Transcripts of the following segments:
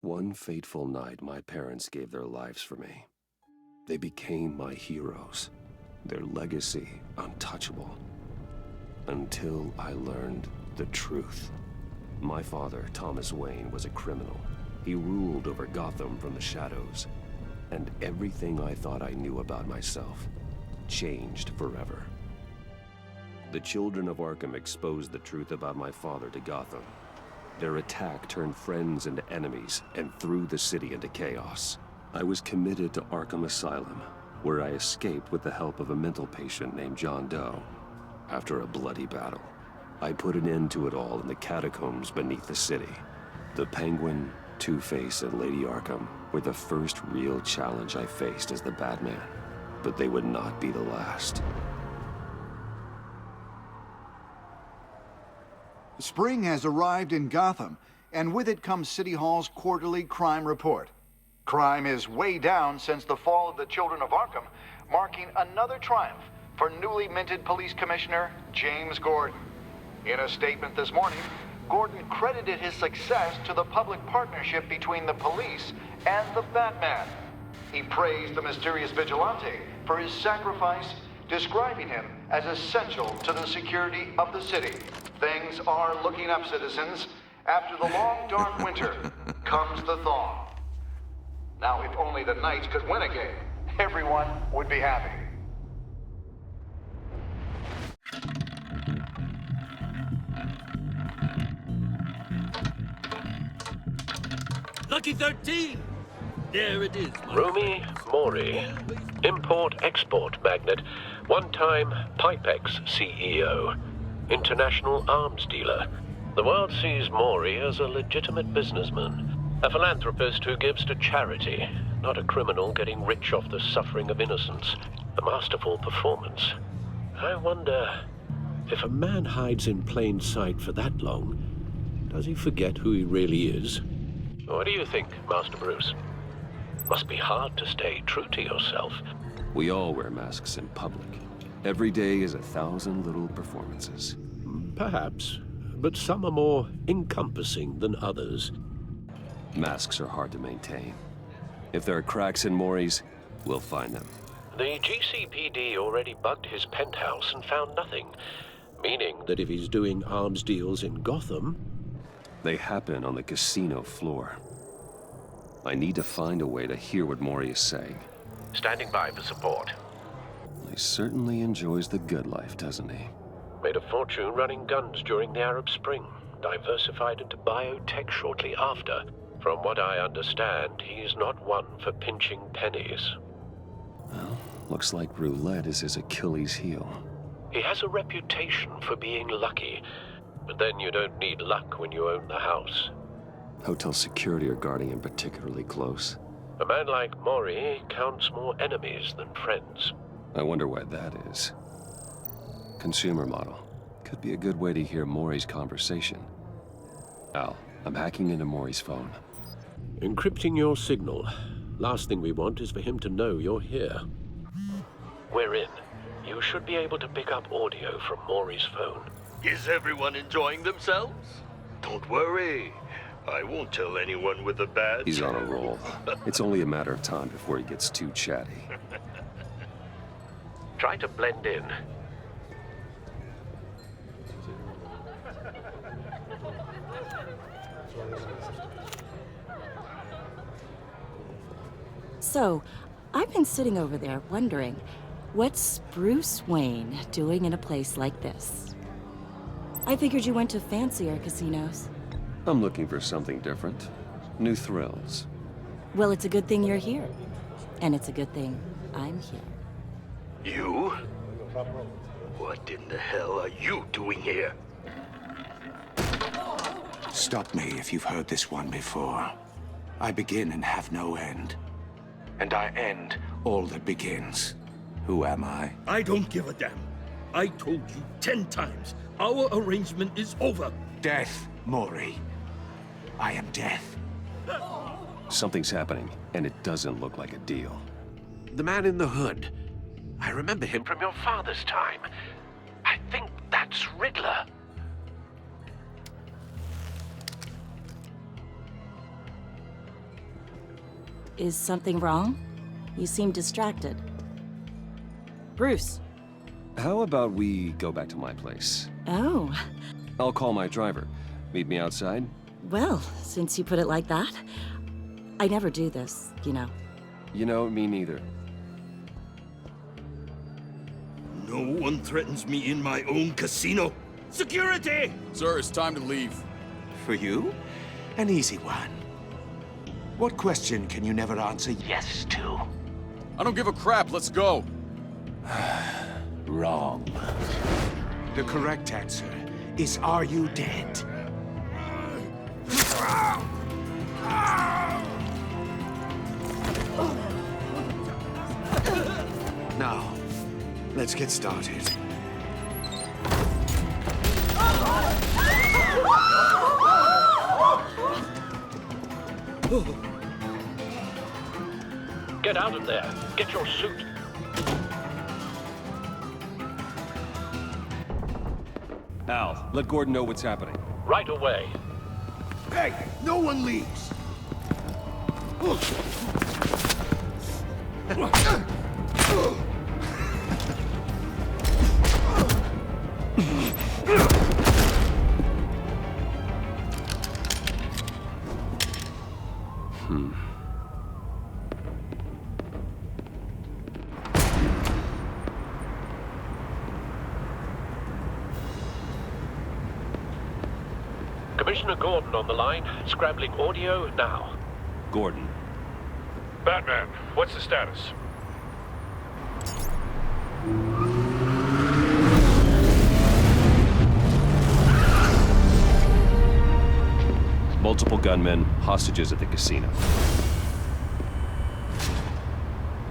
One fateful night, my parents gave their lives for me. They became my heroes, their legacy untouchable. Until I learned the truth. My father, Thomas Wayne, was a criminal. He ruled over Gotham from the shadows. And everything I thought I knew about myself changed forever. The children of Arkham exposed the truth about my father to Gotham. Their attack turned friends into enemies and threw the city into chaos. I was committed to Arkham Asylum, where I escaped with the help of a mental patient named John Doe. After a bloody battle, I put an end to it all in the catacombs beneath the city. The Penguin, Two-Face, and Lady Arkham were the first real challenge I faced as the Batman, but they would not be the last. Spring has arrived in Gotham, and with it comes City Hall's quarterly crime report. Crime is way down since the fall of the Children of Arkham, marking another triumph for newly minted Police Commissioner James Gordon. In a statement this morning, Gordon credited his success to the public partnership between the police and the Batman. He praised the mysterious vigilante for his sacrifice, describing him as essential to the security of the city. Things are looking up, citizens. After the long, dark winter comes the thaw. Now, if only the Knights could win a game, everyone would be happy. Lucky 13! There it is. Romy Mori, import-export magnate, one-time Pipex CEO, international arms dealer. The world sees Mori as a legitimate businessman, a philanthropist who gives to charity, not a criminal getting rich off the suffering of innocence. A masterful performance. I wonder, if a man hides in plain sight for that long, does he forget who he really is? What do you think, Master Bruce? Must be hard to stay true to yourself. We all wear masks in public. Every day is 1,000 little performances. Perhaps, but some are more encompassing than others. Masks are hard to maintain. If there are cracks in Mori's, we'll find them. The GCPD already bugged his penthouse and found nothing, meaning that if he's doing arms deals in Gotham... They happen on the casino floor. I need to find a way to hear what Mori is saying. Standing by for support. He certainly enjoys the good life, doesn't he? Made a fortune running guns during the Arab Spring. Diversified into biotech shortly after. From what I understand, he's not one for pinching pennies. Well, looks like roulette is his Achilles heel. He has a reputation for being lucky, but then you don't need luck when you own the house. Hotel security are guarding him particularly close. A man like Mori counts more enemies than friends. I wonder why that is. Consumer model. Could be a good way to hear Mori's conversation. Al, I'm hacking into Mori's phone. Encrypting your signal. Last thing we want is for him to know you're here. We're in. You should be able to pick up audio from Mori's phone. Is everyone enjoying themselves? Don't worry. I won't tell anyone with a badge. He's on a roll. It's only a matter of time before he gets too chatty. Try to blend in. So, I've been sitting over there wondering, what's Bruce Wayne doing in a place like this? I figured you went to fancier casinos. I'm looking for something different. New thrills. Well, it's a good thing you're here. And it's a good thing I'm here. You? What in the hell are you doing here? Stop me if you've heard this one before. I begin and have no end. And I end all that begins. Who am I? I don't give a damn. I told you 10 times. Our arrangement is over. Death, Mori. I am death. Something's happening, and it doesn't look like a deal. The man in the hood. I remember him from your father's time. I think that's Riddler. Is something wrong? You seem distracted. Bruce. How about we go back to my place? Oh. I'll call my driver. Meet me outside? Well, since you put it like that. I never do this, you know. You know, me neither. No one threatens me in my own casino. Security! Sir, it's time to leave. For you? An easy one. What question can you never answer yes to? I don't give a crap, let's go. Wrong. The correct answer is, are you dead? Now, let's get started. Get out of there. Get your suit. Al, let Gordon know what's happening. Right away. Hey, no one leaves. Commissioner Gordon on the line, scrambling audio now. Gordon. Batman, what's the status? Multiple gunmen, hostages at the casino.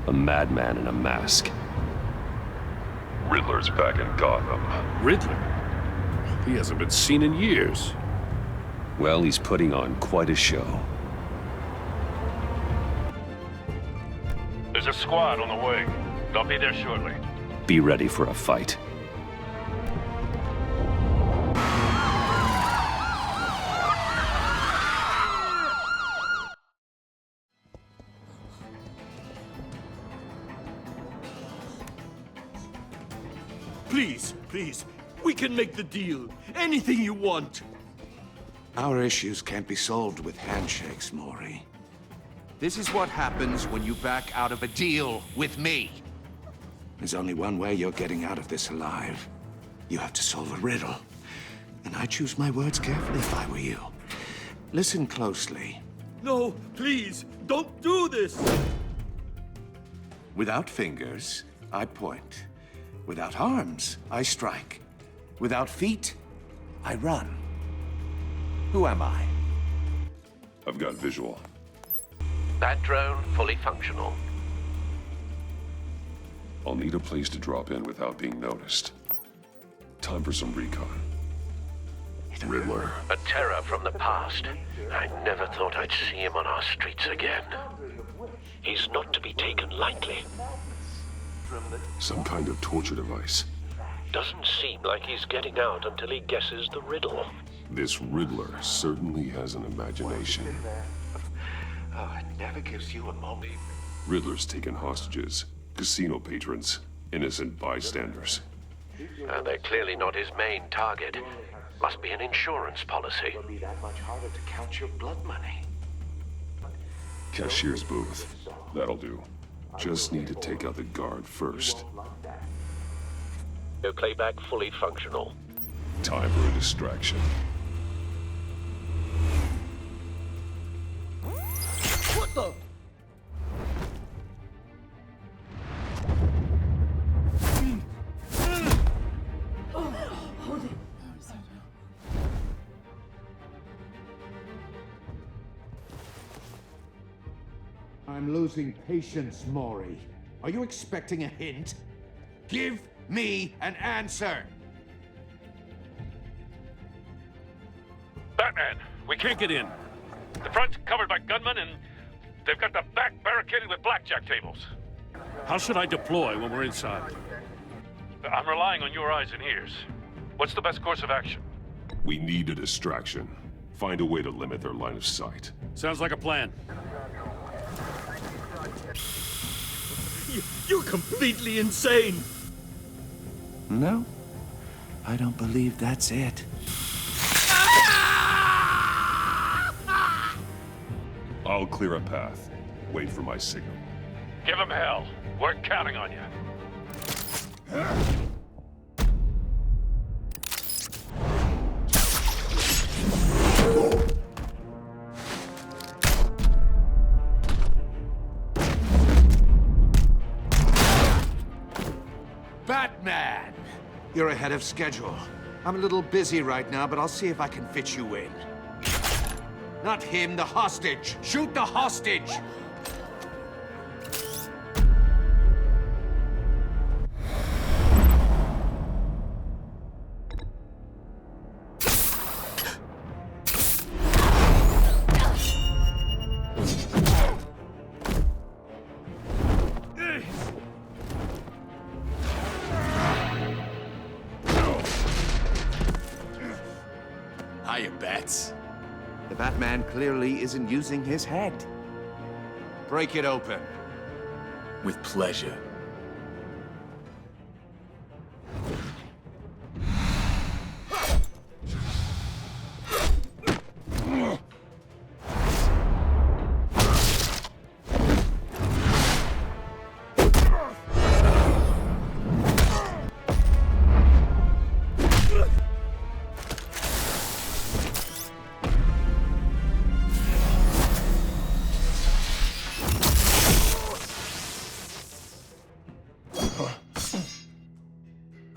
A madman in a mask. Riddler's back in Gotham. Riddler? He hasn't been seen in years. Well, he's putting on quite a show. There's a squad on the way. They'll be there shortly. Be ready for a fight. Please, please, we can make the deal. Anything you want. Our issues can't be solved with handshakes, Maury. This is what happens when you back out of a deal with me. There's only one way you're getting out of this alive. You have to solve a riddle. And I choose my words carefully if I were you. Listen closely. No, please, don't do this. Without fingers, I point. Without arms, I strike. Without feet, I run. Who am I? I've got visual. That drone fully functional. I'll need a place to drop in without being noticed. Time for some recon. Riddler. A terror from the past. I never thought I'd see him on our streets again. He's not to be taken lightly. Some kind of torture device. Doesn't seem like he's getting out until he guesses the riddle. This Riddler certainly has an imagination. Oh, it never gives you a moment. Riddler's taken hostages, casino patrons, innocent bystanders. And they're clearly not his main target. Must be an insurance policy. It'll be that much harder to count your blood money. Cashier's booth. That'll do. Just need to take out the guard first. Your playback fully functional. Time for a distraction. What the? I'm losing patience, Maury. Are you expecting a hint? Give me an answer! Batman, we can't get in. The front's covered by gunmen and they've got the back barricaded with blackjack tables. How should I deploy when we're inside? I'm relying on your eyes and ears. What's the best course of action? We need a distraction. Find a way to limit their line of sight. Sounds like a plan. You're completely insane! No, I don't believe that's it. I'll clear a path. Wait for my signal. Give him hell. We're counting on you. Batman! You're ahead of schedule. I'm a little busy right now, but I'll see if I can fit you in. Not him, the hostage! Shoot the hostage! Hiya, Bats. The Batman clearly isn't using his head. Break it open. With pleasure.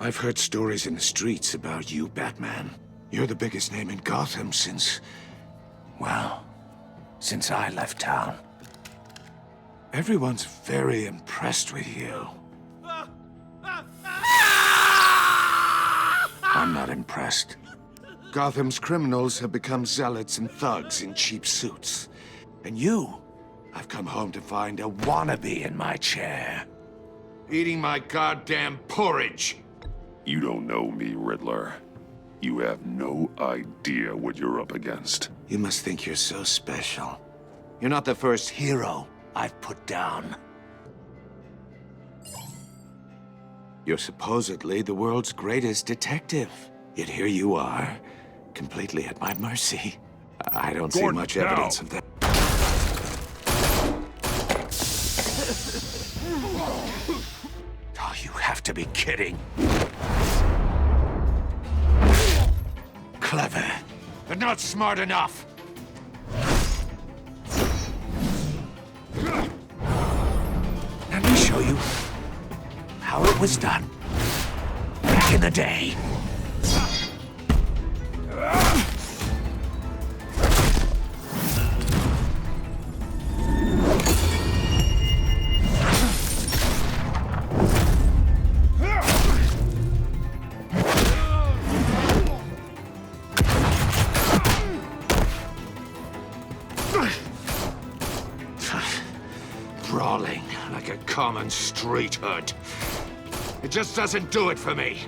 I've heard stories in the streets about you, Batman. You're the biggest name in Gotham since... well, since I left town. Everyone's very impressed with you. I'm not impressed. Gotham's criminals have become zealots and thugs in cheap suits. And you, I've come home to find a wannabe in my chair. Eating my goddamn porridge! You don't know me, Riddler. You have no idea what you're up against. You must think you're so special. You're not the first hero I've put down. You're supposedly the world's greatest detective. Yet here you are, completely at my mercy. I don't see much evidence of that. Oh, you have to be kidding. Clever, but not smart enough. Let me show you how it was done back in the day. Brawling like a common street hood. It just doesn't do it for me.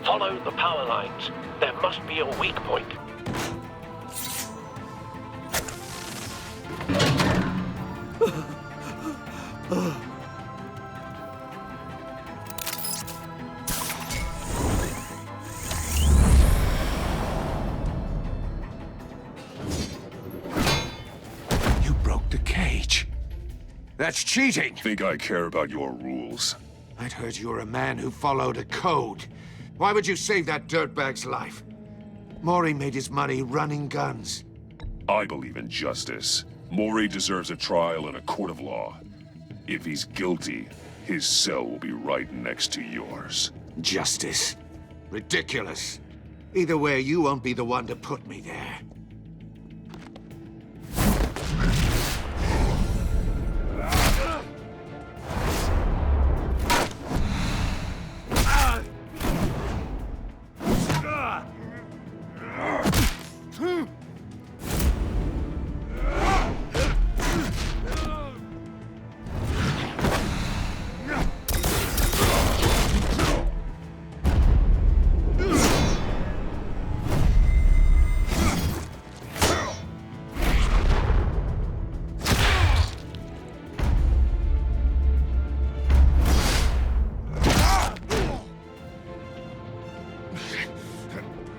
Follow the power lines. There must be a weak point. You broke the cage. That's cheating. Think I care about your rules? I'd heard you were a man who followed a code. Why would you save that dirtbag's life? Maury made his money running guns. I believe in justice. Maury deserves a trial in a court of law. If he's guilty, his cell will be right next to yours. Justice. Ridiculous. Either way, you won't be the one to put me there.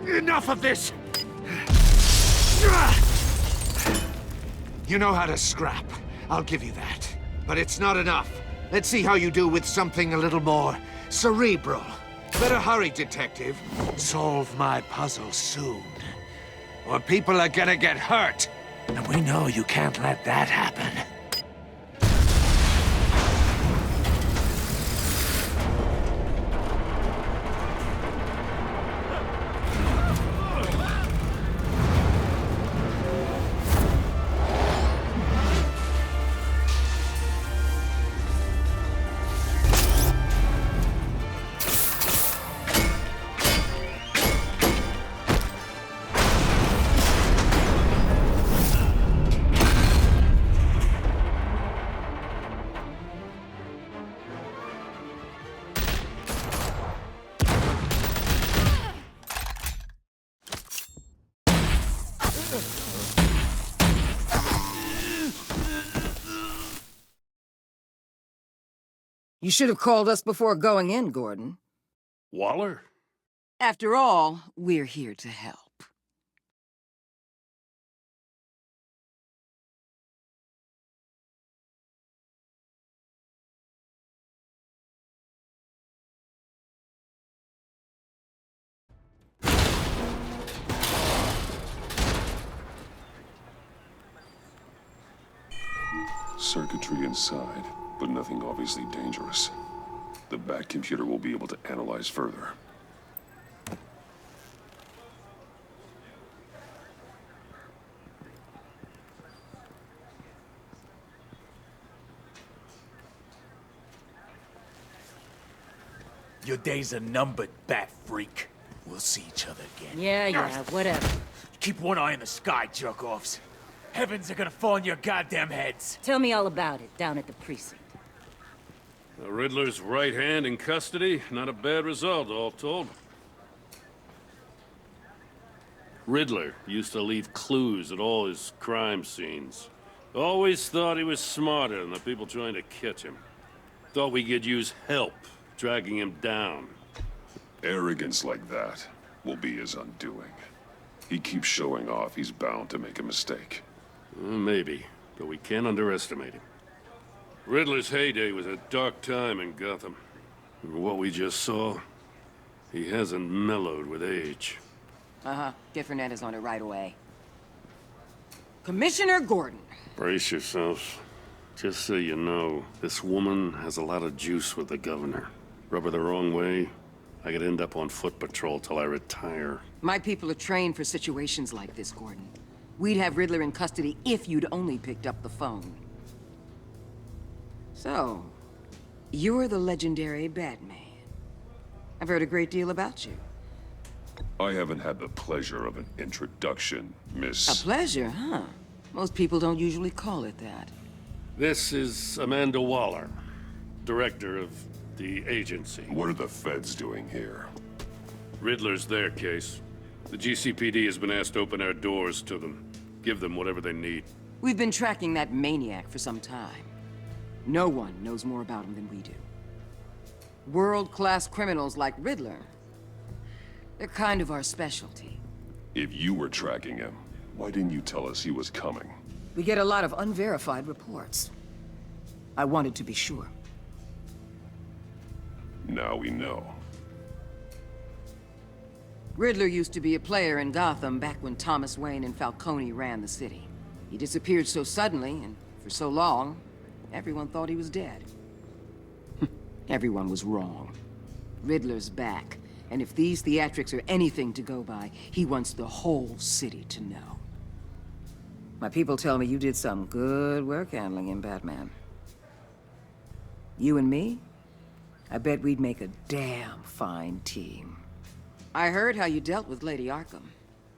Enough of this! You know how to scrap. I'll give you that. But it's not enough. Let's see how you do with something a little more cerebral. Better hurry, detective. Solve my puzzle soon. Or people are gonna get hurt. And we know you can't let that happen. You should have called us before going in, Gordon. Waller? After all, we're here to help. Circuitry inside, but nothing obviously dangerous. The back computer will be able to analyze further. Your days are numbered, bat freak. We'll see each other again. Yeah, whatever. Keep one eye in the sky, jerk-offs. Heavens are gonna fall on your goddamn heads. Tell me all about it down at the precinct. The Riddler's right hand in custody. Not a bad result, all told. Riddler used to leave clues at all his crime scenes. Always thought he was smarter than the people trying to catch him. Thought we could use help dragging him down. Arrogance like that will be his undoing. He keeps showing off, he's bound to make a mistake. Maybe, but we can't underestimate him. Riddler's heyday was a dark time in Gotham. What we just saw, he hasn't mellowed with age. Get Fernandez on it right away. Commissioner Gordon. Brace yourselves. Just so you know, this woman has a lot of juice with the governor. Rub her the wrong way, I could end up on foot patrol till I retire. My people are trained for situations like this, Gordon. We'd have Riddler in custody if you'd only picked up the phone. So, you're the legendary Batman. I've heard a great deal about you. I haven't had the pleasure of an introduction, Miss... A pleasure, huh? Most people don't usually call it that. This is Amanda Waller, director of the agency. What are the feds doing here? Riddler's their case. The GCPD has been asked to open our doors to them. Give them whatever they need. We've been tracking that maniac for some time. No one knows more about him than we do. World-class criminals like Riddler. They're kind of our specialty. If you were tracking him, why didn't you tell us he was coming? We get a lot of unverified reports. I wanted to be sure. Now we know. Riddler used to be a player in Gotham back when Thomas Wayne and Falcone ran the city. He disappeared so suddenly, and for so long, everyone thought he was dead. Everyone was wrong. Riddler's back, and if these theatrics are anything to go by, he wants the whole city to know. My people tell me you did some good work handling him, Batman. You and me? I bet we'd make a damn fine team. I heard how you dealt with Lady Arkham.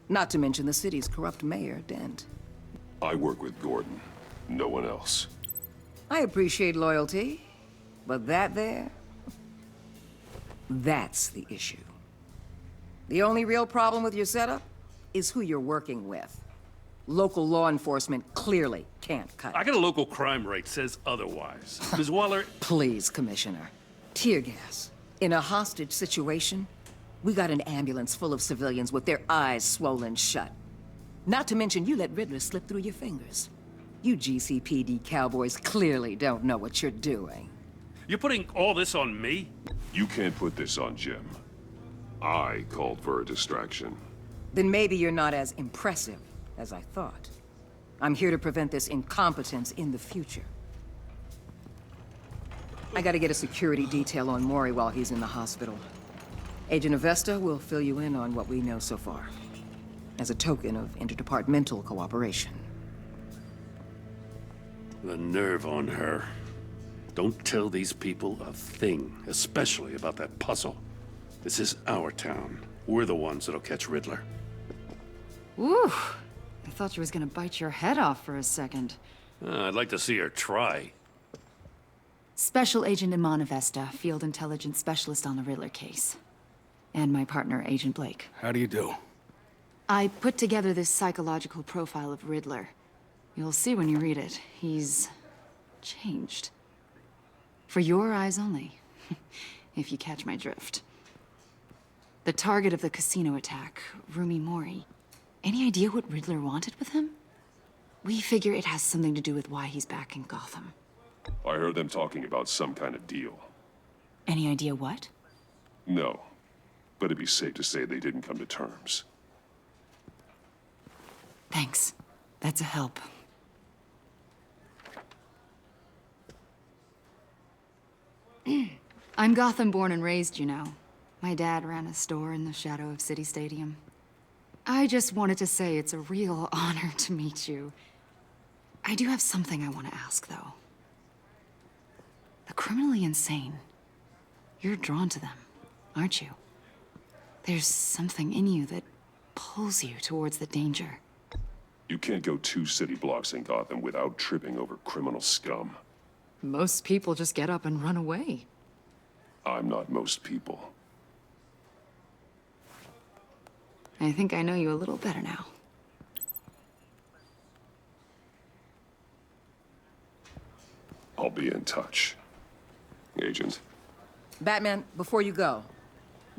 Not to mention the city's corrupt mayor, Dent. I work with Gordon. No one else. I appreciate loyalty, but that there... that's the issue. The only real problem with your setup is who you're working with. Local law enforcement clearly can't cut it. I got a local crime rate says otherwise. Ms. Waller... Please, Commissioner. Tear gas. In a hostage situation, We got an ambulance full of civilians with their eyes swollen shut. Not to mention you let Riddler slip through your fingers. You GCPD cowboys clearly don't know what you're doing. You're putting all this on me? You can't put this on Jim. I called for a distraction. Then maybe you're not as impressive as I thought. I'm here to prevent this incompetence in the future. I gotta get a security detail on Maury while he's in the hospital. Agent Avesta will fill you in on what we know so far, as a token of interdepartmental cooperation. The nerve on her. Don't tell these people a thing, especially about that puzzle. This is our town. We're the ones that'll catch Riddler. Ooh, I thought she was gonna bite your head off for a second. I'd like to see her try. Special Agent Iman Avesta, Field Intelligence Specialist on the Riddler case. And my partner, Agent Blake. How do you do? I put together this psychological profile of Riddler. You'll see when you read it. He's changed. For your eyes only, if you catch my drift. The target of the casino attack, Rumi Mori. Any idea what Riddler wanted with him? We figure it has something to do with why he's back in Gotham. I heard them talking about some kind of deal. Any idea what? No, but it'd be safe to say they didn't come to terms. Thanks. That's a help. I'm Gotham born and raised, you know. My dad ran a store in the shadow of City Stadium. I just wanted to say it's a real honor to meet you. I do have something I want to ask, though. The criminally insane. You're drawn to them, aren't you? There's something in you that pulls you towards the danger. You can't go 2 city blocks in Gotham without tripping over criminal scum. Most people just get up and run away. I'm not most people. I think I know you a little better now. I'll be in touch, Agent. Batman, before you go,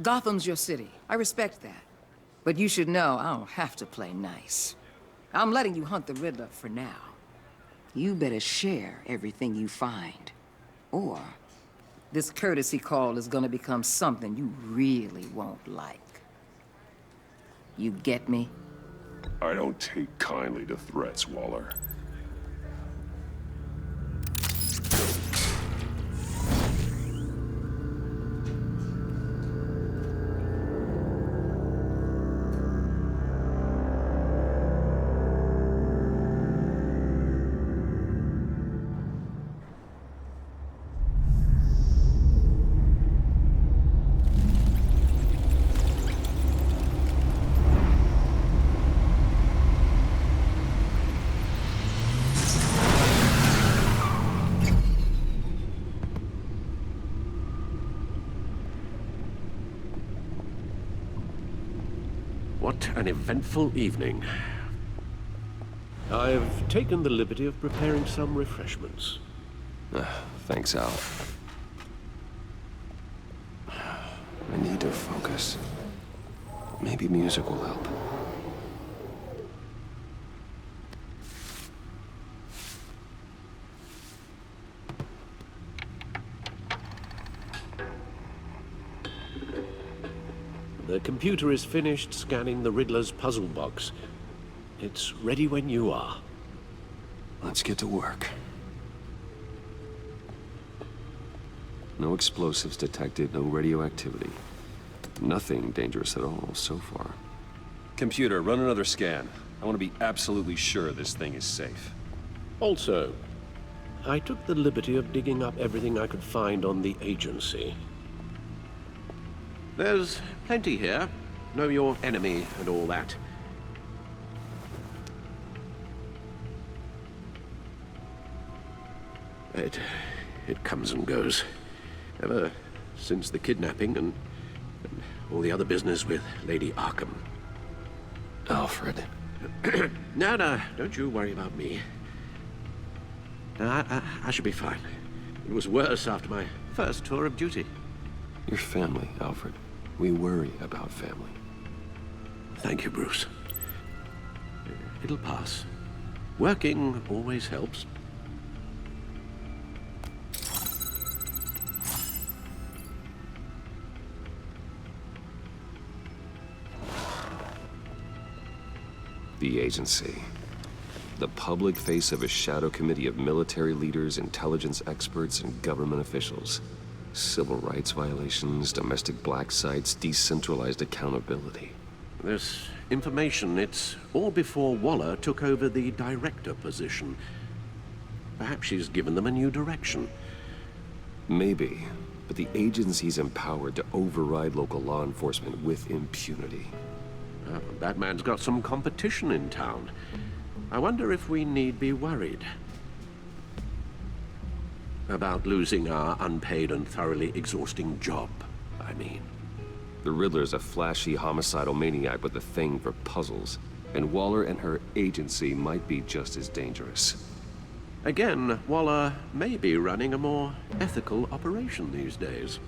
Gotham's your city. I respect that. But you should know I don't have to play nice. I'm letting you hunt the Riddler for now. You better share everything you find. Or this courtesy call is gonna become something you really won't like. You get me? I don't take kindly to threats, Waller. What an eventful evening. I've taken the liberty of preparing some refreshments. Thanks, Al. I need to focus. Maybe music will help. The computer is finished scanning the Riddler's puzzle box. It's ready when you are. Let's get to work. No explosives detected, no radioactivity. Nothing dangerous at all so far. Computer, run another scan. I want to be absolutely sure this thing is safe. Also, I took the liberty of digging up everything I could find on the agency. There's plenty here. Know your enemy and all that. It comes and goes. Ever since the kidnapping and all the other business with Lady Arkham. Alfred. No, don't you worry about me. I should be fine. It was worse after my first tour of duty. Your family, Alfred. We worry about family. Thank you, Bruce. It'll pass. Working always helps. The agency. The public face of a shadow committee of military leaders, intelligence experts, and government officials. Civil rights violations, domestic black sites, decentralized accountability. This information, it's all before Waller took over the director position. Perhaps she's given them a new direction. Maybe, but the agency's empowered to override local law enforcement with impunity. Batman's got some competition in town. I wonder if we need be worried about losing our unpaid and thoroughly exhausting job, I mean. The Riddler's a flashy homicidal maniac with a thing for puzzles, and Waller and her agency might be just as dangerous. Again, Waller may be running a more ethical operation these days.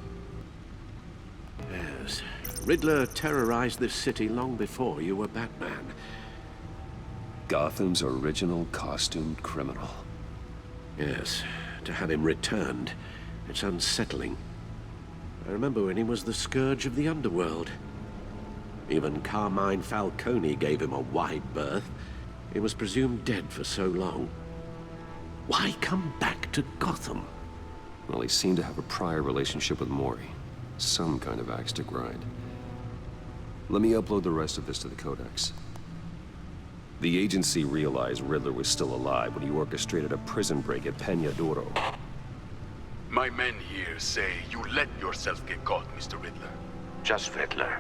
Yes, Riddler terrorized this city long before you were Batman. Gotham's original costumed criminal. Yes, to have him returned, it's unsettling. I remember when he was the scourge of the underworld. Even Carmine Falcone gave him a wide berth. He was presumed dead for so long. Why come back to Gotham? Well, he seemed to have a prior relationship with Mori. Some kind of axe to grind. Let me upload the rest of this to the Codex. The agency realized Riddler was still alive when he orchestrated a prison break at Peñadoro. My men here say you let yourself get caught, Mr. Riddler. Just Riddler.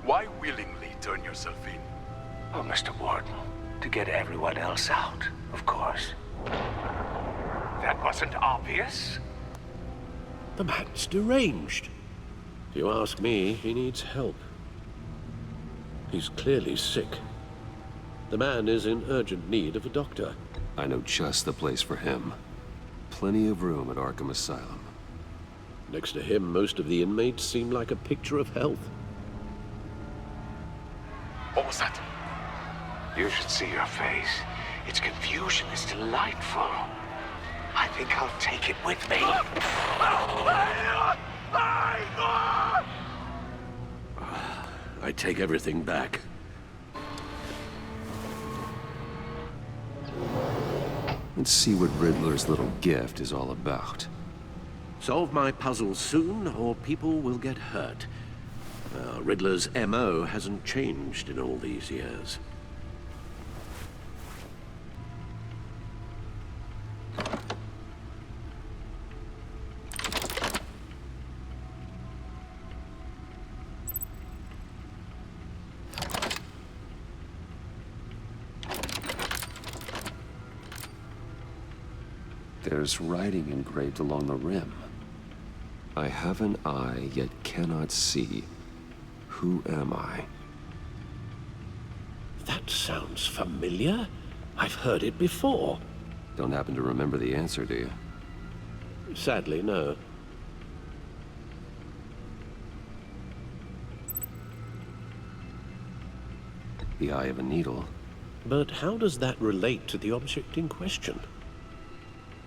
Why willingly turn yourself in? Oh, Mr. Warden, to get everyone else out, of course. That wasn't obvious. The man's deranged. If you ask me, he needs help. He's clearly sick. The man is in urgent need of a doctor. I know just the place for him. Plenty of room at Arkham Asylum. Next to him, most of the inmates seem like a picture of health. What was that? You should see your face. Its confusion is delightful. I think I'll take it with me. I take everything back. Let's see what Riddler's little gift is all about. Solve my puzzle soon, or people will get hurt. Riddler's MO hasn't changed in all these years. There's writing engraved along the rim. I have an eye, yet cannot see. Who am I? That sounds familiar. I've heard it before. Don't happen to remember the answer, do you? Sadly, no. The eye of a needle. But how does that relate to the object in question?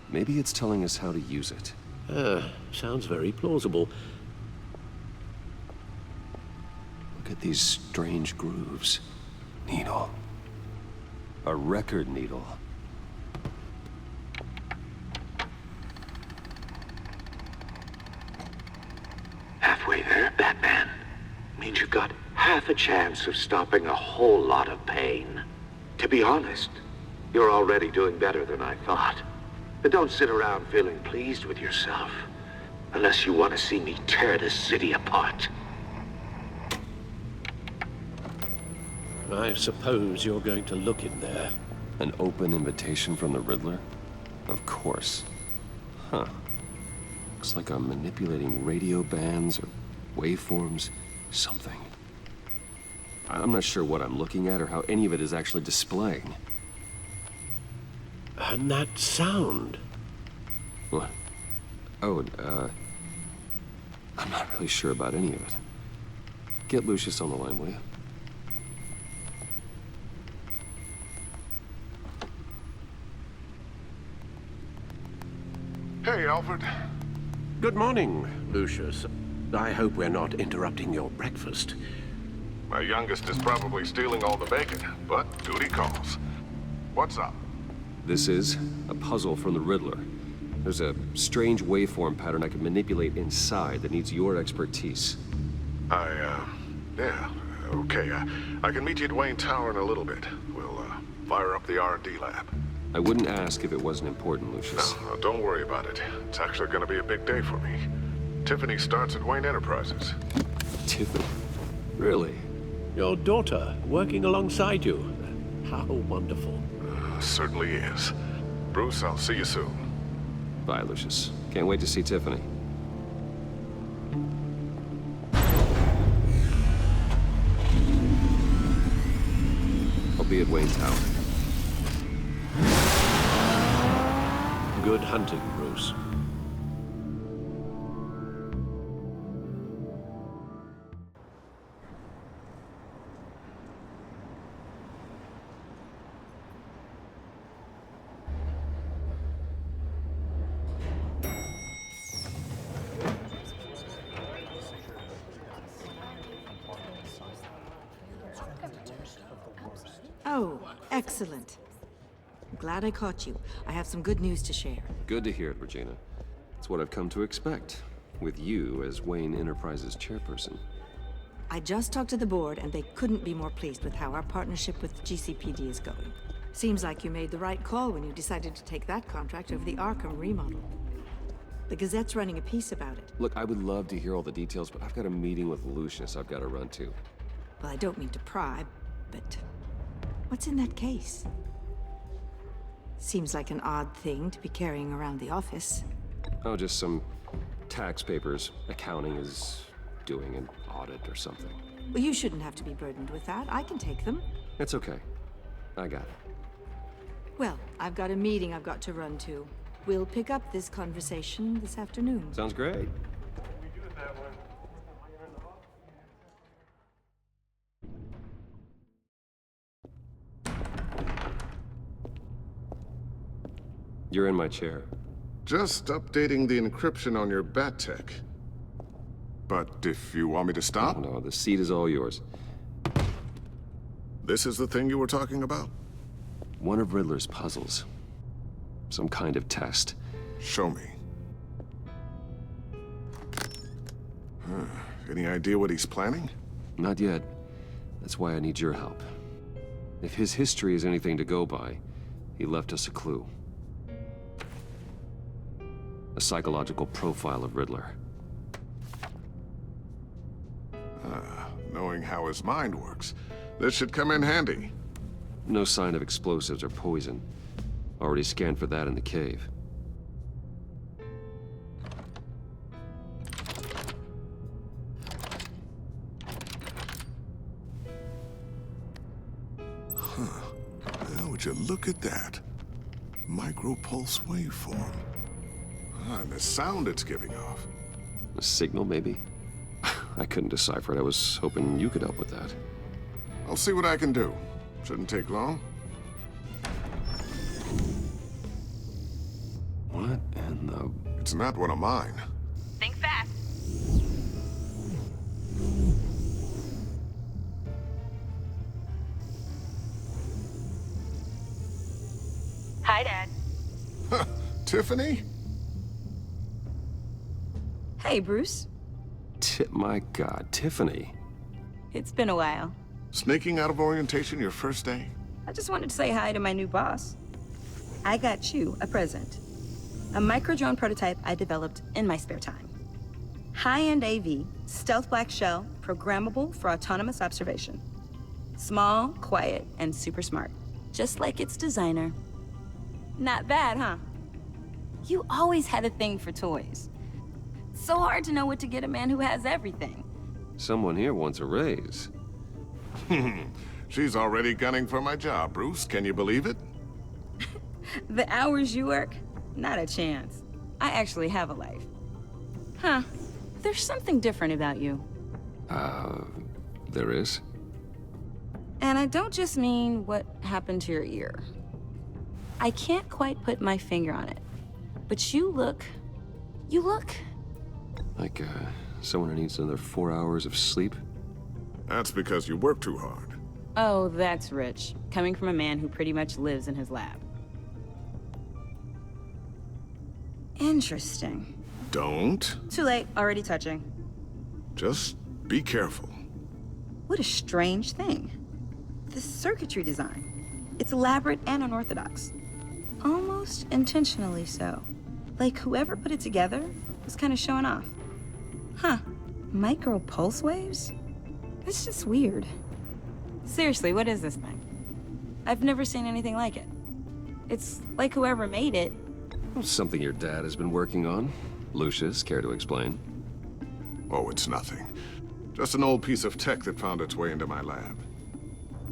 Maybe it's telling us how to use it. Sounds very plausible. Look at these strange grooves. Needle. A record needle. Halfway there, Batman. Means you've got half a chance of stopping a whole lot of pain. To be honest, you're already doing better than I thought. But don't sit around feeling pleased with yourself, unless you want to see me tear this city apart. I suppose you're going to look in there. An open invitation from the Riddler? Of course. Huh. Looks like I'm manipulating radio bands or waveforms, something. I'm not sure what I'm looking at or how any of it is actually displaying. And that sound. What? Oh, I'm not really sure about any of it. Get Lucius on the line, will you? Hey, Alfred. Good morning, Lucius. I hope we're not interrupting your breakfast. My youngest is probably stealing all the bacon, but duty calls. What's up? This is a puzzle from the Riddler. There's a strange waveform pattern I can manipulate inside that needs your expertise. Yeah, okay. I can meet you at Wayne Tower in a little bit. We'll, fire up the R&D lab. I wouldn't ask if it wasn't important, Lucius. No, don't worry about it. It's actually gonna be a big day for me. Tiffany starts at Wayne Enterprises. Tiffany? Really? Your daughter working alongside you. How wonderful. Certainly is. Bruce, I'll see you soon. Bye, Lucius. Can't wait to see Tiffany. I'll be at Wayne Tower. Good hunting, Bruce. Oh, excellent. I'm glad I caught you. I have some good news to share. Good to hear it, Regina. It's what I've come to expect, with you as Wayne Enterprises chairperson. I just talked to the board, and they couldn't be more pleased with how our partnership with GCPD is going. Seems like you made the right call when you decided to take that contract over the Arkham remodel. The Gazette's running a piece about it. Look, I would love to hear all the details, but I've got a meeting with Lucius I've got to run to. Well, I don't mean to pry, but what's in that case? Seems like an odd thing to be carrying around the office. Oh, just some tax papers. Accounting is doing an audit or something. Well, you shouldn't have to be burdened with that. I can take them. It's okay. I got it. Well, I've got a meeting I've got to run to. We'll pick up this conversation this afternoon. Sounds great. You're in my chair. Just updating the encryption on your bat tech. But if you want me to stop? No, the seat is all yours. This is the thing you were talking about? One of Riddler's puzzles. Some kind of test. Show me. Any idea what he's planning? Not yet. That's why I need your help. If his history is anything to go by, he left us a clue. A psychological profile of Riddler. Knowing how his mind works, this should come in handy. No sign of explosives or poison. Already scanned for that in the cave. Well, would you look at that? Micropulse waveform. And the sound it's giving off. A signal, maybe? I couldn't decipher it. I was hoping you could help with that. I'll see what I can do. Shouldn't take long. What in the... It's not one of mine. Think fast. Hi, Dad. Tiffany? Hey, Bruce. My God, Tiffany. It's been a while. Sneaking out of orientation your first day? I just wanted to say hi to my new boss. I got you a present. A micro-drone prototype I developed in my spare time. High-end AV, stealth black shell, programmable for autonomous observation. Small, quiet, and super smart. Just like its designer. Not bad, huh? You always had a thing for toys. So hard to know what to get a man who has everything. Someone here wants a raise. She's already gunning for my job, Bruce. Can you believe it? The hours you work? Not a chance. I actually have a life. Huh. There's something different about you. There is? And I don't just mean what happened to your ear. I can't quite put my finger on it, but you look... Like, someone who needs another 4 hours of sleep? That's because you work too hard. Oh, that's rich. Coming from a man who pretty much lives in his lab. Interesting. Don't. Too late, already touching. Just be careful. What a strange thing. The circuitry design. It's elaborate and unorthodox. Almost intentionally so. Like whoever put it together was kind of showing off. Huh. Micro pulse waves? That's just weird. Seriously, what is this thing? I've never seen anything like it. It's like whoever made it. Something your dad has been working on. Lucius, care to explain? Oh, it's nothing. Just an old piece of tech that found its way into my lab.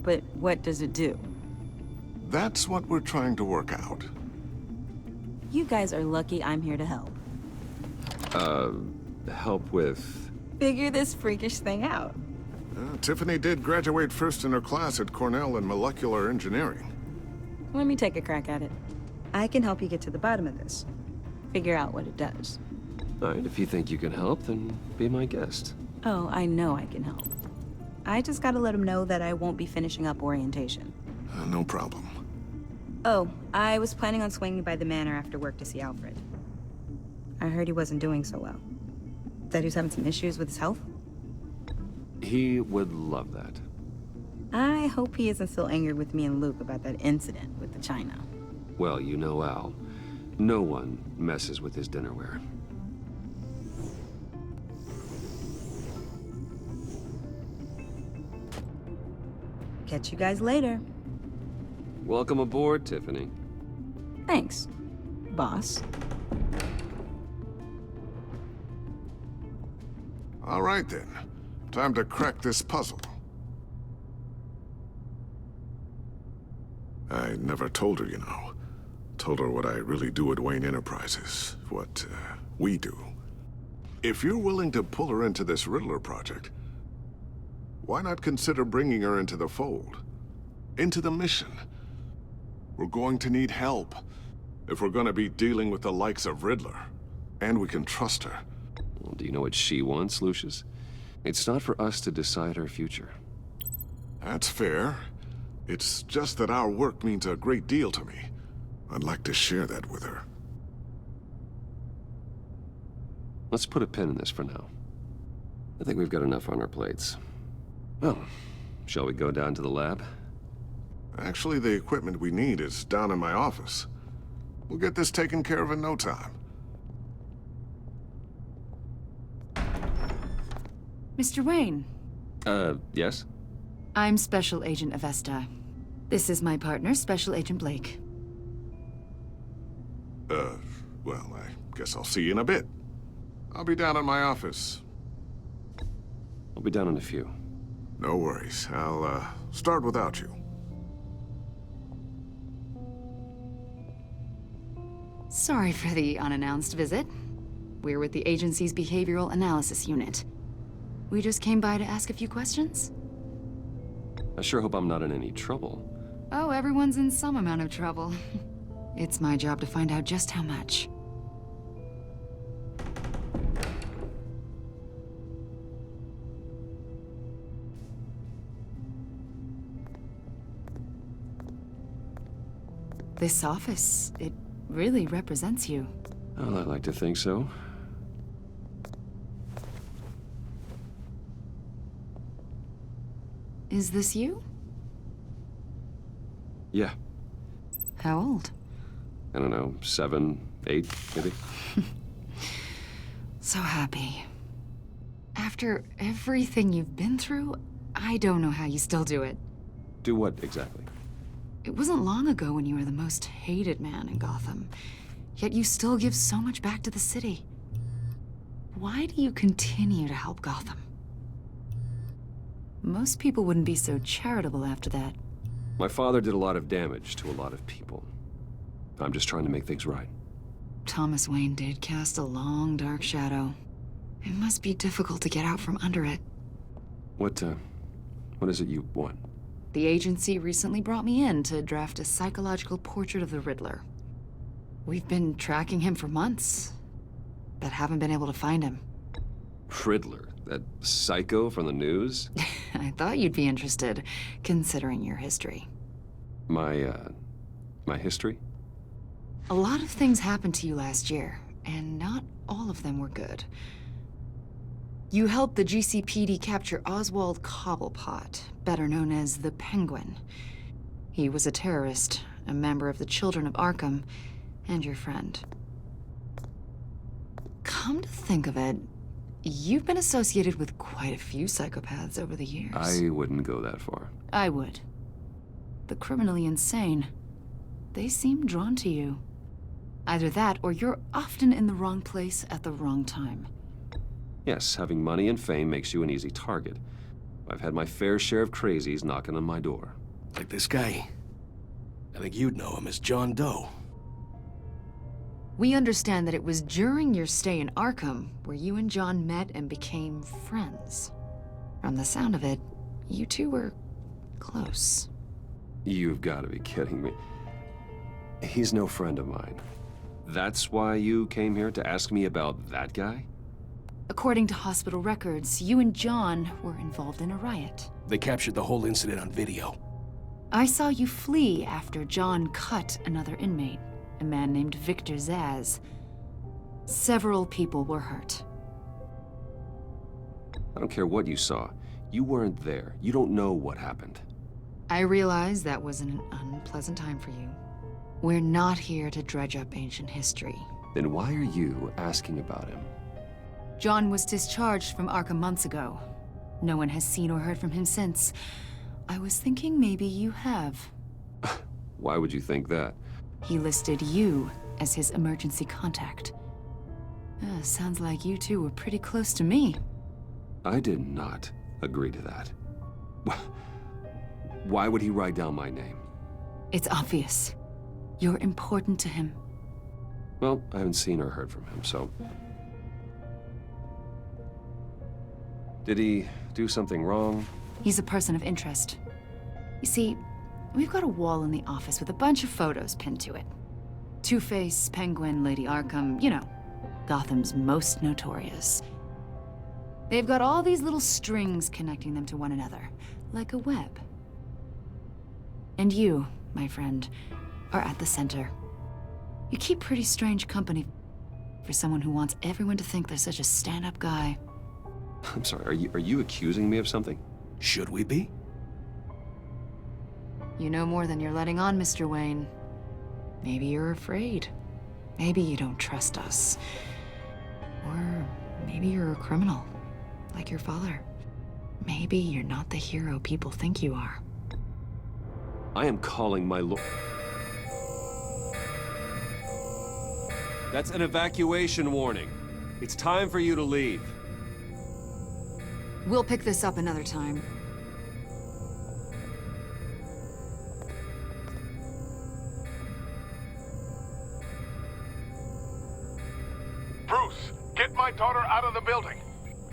But what does it do? That's what we're trying to work out. You guys are lucky I'm here to help. Help with... Figure this freakish thing out. Tiffany did graduate first in her class at Cornell in molecular engineering. Let me take a crack at it. I can help you get to the bottom of this. Figure out what it does. All right, if you think you can help, then be my guest. Oh, I know I can help. I just gotta let him know that I won't be finishing up orientation. No problem. Oh, I was planning on swinging by the manor after work to see Alfred. I heard he wasn't doing so well. That he was having some issues with his health? He would love that. I hope he isn't still angry with me and Luke about that incident with the china. Well, you know Al. No one messes with his dinnerware. Catch you guys later. Welcome aboard, Tiffany. Thanks, boss. All right, then. Time to crack this puzzle. I never told her, you know. Told her what I really do at Wayne Enterprises. What, we do. If you're willing to pull her into this Riddler project, why not consider bringing her into the fold? Into the mission? We're going to need help if we're going to be dealing with the likes of Riddler. And we can trust her. Well, do you know what she wants, Lucius? It's not for us to decide her future. That's fair. It's just that our work means a great deal to me. I'd like to share that with her. Let's put a pin in this for now. I think we've got enough on our plates. Well, shall we go down to the lab? Actually, the equipment we need is down in my office. We'll get this taken care of in no time. Mr. Wayne. Yes? I'm Special Agent Avesta. This is my partner, Special Agent Blake. Well, I guess I'll see you in a bit. I'll be down in my office. I'll be down in a few. No worries. I'll, start without you. Sorry for the unannounced visit. We're with the agency's Behavioral Analysis Unit. We just came by to ask a few questions. I sure hope I'm not in any trouble. Oh, everyone's in some amount of trouble. It's my job to find out just how much. This office, it really represents you. Well, I'd like to think so. Is this you? Yeah. How old? I don't know, 7, 8, maybe? So happy. After everything you've been through, I don't know how you still do it. Do what, exactly? It wasn't long ago when you were the most hated man in Gotham, yet you still give so much back to the city. Why do you continue to help Gotham? Most people wouldn't be so charitable after that. My father did a lot of damage to a lot of people. I'm just trying to make things right. Thomas Wayne did cast a long, dark shadow. It must be difficult to get out from under it. What What is it you want? The agency recently brought me in to draft a psychological portrait of the Riddler. We've been tracking him for months, but haven't been able to find him. Riddler? That psycho from the news? I thought you'd be interested, considering your history. My history? A lot of things happened to you last year, and not all of them were good. You helped the GCPD capture Oswald Cobblepot, better known as the Penguin. He was a terrorist, a member of the Children of Arkham, and your friend. Come to think of it, you've been associated with quite a few psychopaths over the years. I wouldn't go that far. I would. The criminally insane. They seem drawn to you. Either that, or you're often in the wrong place at the wrong time. Yes, having money and fame makes you an easy target. I've had my fair share of crazies knocking on my door. Like this guy. I think you'd know him as John Doe. We understand that it was during your stay in Arkham where you and John met and became friends. From the sound of it, you two were close. You've got to be kidding me. He's no friend of mine. That's why you came here to ask me about that guy? According to hospital records, you and John were involved in a riot. They captured the whole incident on video. I saw you flee after John cut another inmate, a man named Victor Zaz. Several people were hurt. I don't care what you saw. You weren't there. You don't know what happened. I realize that was an unpleasant time for you. We're not here to dredge up ancient history. Then why are you asking about him? John was discharged from Arkham months ago. No one has seen or heard from him since. I was thinking maybe you have. Why would you think that? He listed you as his emergency contact. Sounds like you two were pretty close to me. I did not agree to that. Why would he write down my name? It's obvious. You're important to him. Well, I haven't seen or heard from him, so... Did he do something wrong? He's a person of interest. You see, we've got a wall in the office with a bunch of photos pinned to it. Two-Face, Penguin, Lady Arkham, you know, Gotham's most notorious. They've got all these little strings connecting them to one another, like a web. And you, my friend, are at the center. You keep pretty strange company for someone who wants everyone to think they're such a stand-up guy. I'm sorry, are you accusing me of something? Should we be? You know more than you're letting on, Mr. Wayne. Maybe you're afraid. Maybe you don't trust us. Or maybe you're a criminal, like your father. Maybe you're not the hero people think you are. I am calling my lord. That's an evacuation warning. It's time for you to leave. We'll pick this up another time. Bruce, get my daughter out of the building.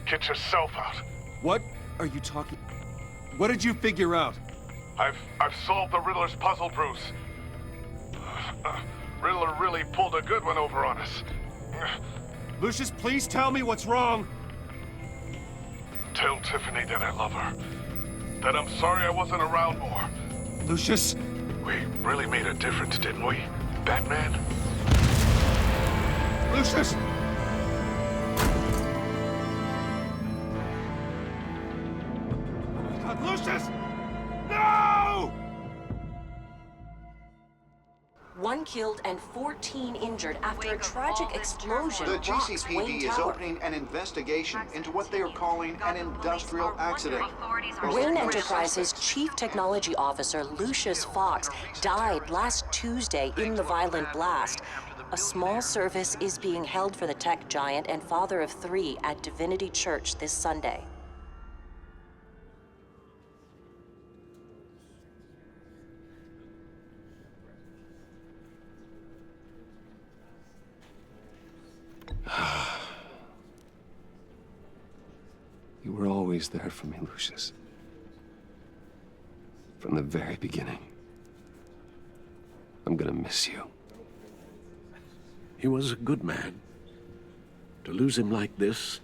Get yourself out. What are you talking? What did you figure out? I've solved the Riddler's puzzle, Bruce. Riddler really pulled a good one over on us. Lucius, please tell me what's wrong. Tell Tiffany that I love her. That I'm sorry I wasn't around more. Lucius? We really made a difference, didn't we, Batman? Lucius! Lucius! No! 1 killed and 14 injured after a tragic explosion. The rocks Wayne GCPD is Tower. opening an investigation into what they are calling an industrial accident. Wayne Enterprises' chief technology officer, Lucius Fox, died last Tuesday in the violent blast. A small service is being held for the tech giant and father of 3 at Divinity Church this Sunday. You were always there for me, Lucius. from the very beginning. I'm gonna miss you. He was a good man. To lose him like this,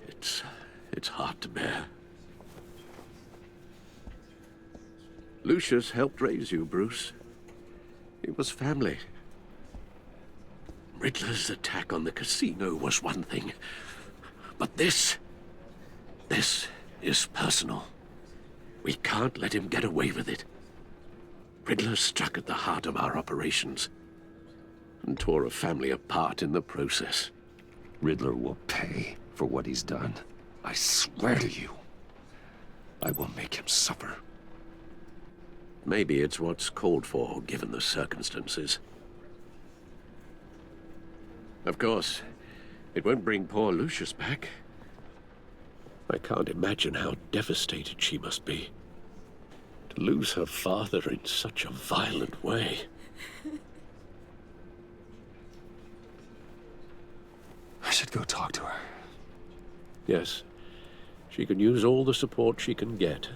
it's hard to bear. Lucius helped raise you, Bruce. It was family. Riddler's attack on the casino was one thing, but this is personal. We can't let him get away with it. Riddler struck at the heart of our operations and tore a family apart in the process. Riddler will pay for what he's done. I swear to you, I will make him suffer. Maybe it's what's called for, given the circumstances. Of course, it won't bring poor Lucius back. I can't imagine how devastated she must be. To lose her father in such a violent way. I should go talk to her. Yes, she can use all the support she can get.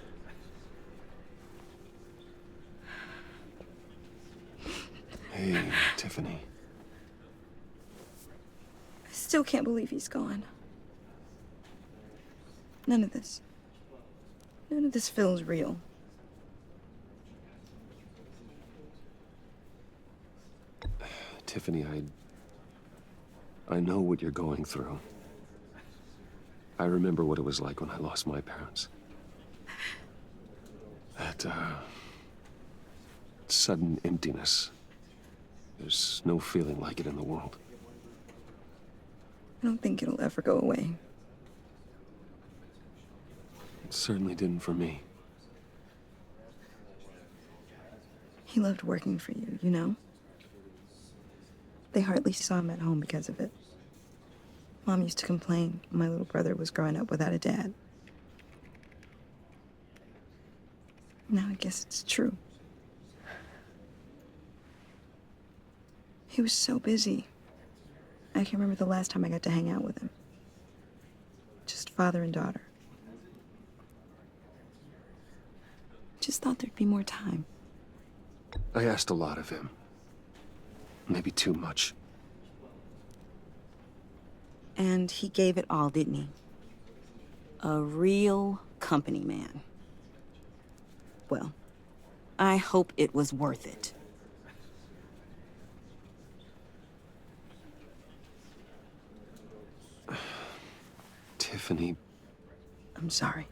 Hey, Tiffany. I still can't believe he's gone. None of this feels real. Tiffany, I know what you're going through. I remember what it was like when I lost my parents. That, sudden emptiness. There's no feeling like it in the world. I don't think it'll ever go away. It certainly didn't for me. He loved working for you, you know? They hardly saw him at home because of it. Mom used to complain my little brother was growing up without a dad. Now I guess it's true. He was so busy. I can't remember the last time I got to hang out with him. Just father and daughter. Just thought there'd be more time. I asked a lot of him. Maybe too much. And he gave it all, didn't he? A real company man. Well, I hope it was worth it. Tiffany. I'm sorry.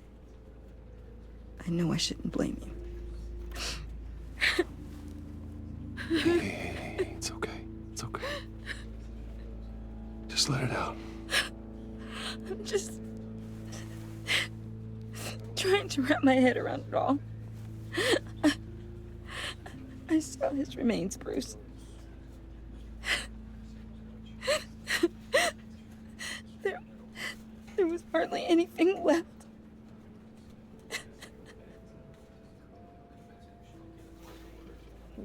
I know I shouldn't blame you. Hey, it's okay. It's okay. Just let it out. I'm just trying to wrap my head around it all. I saw his remains, Bruce. There was hardly anything left.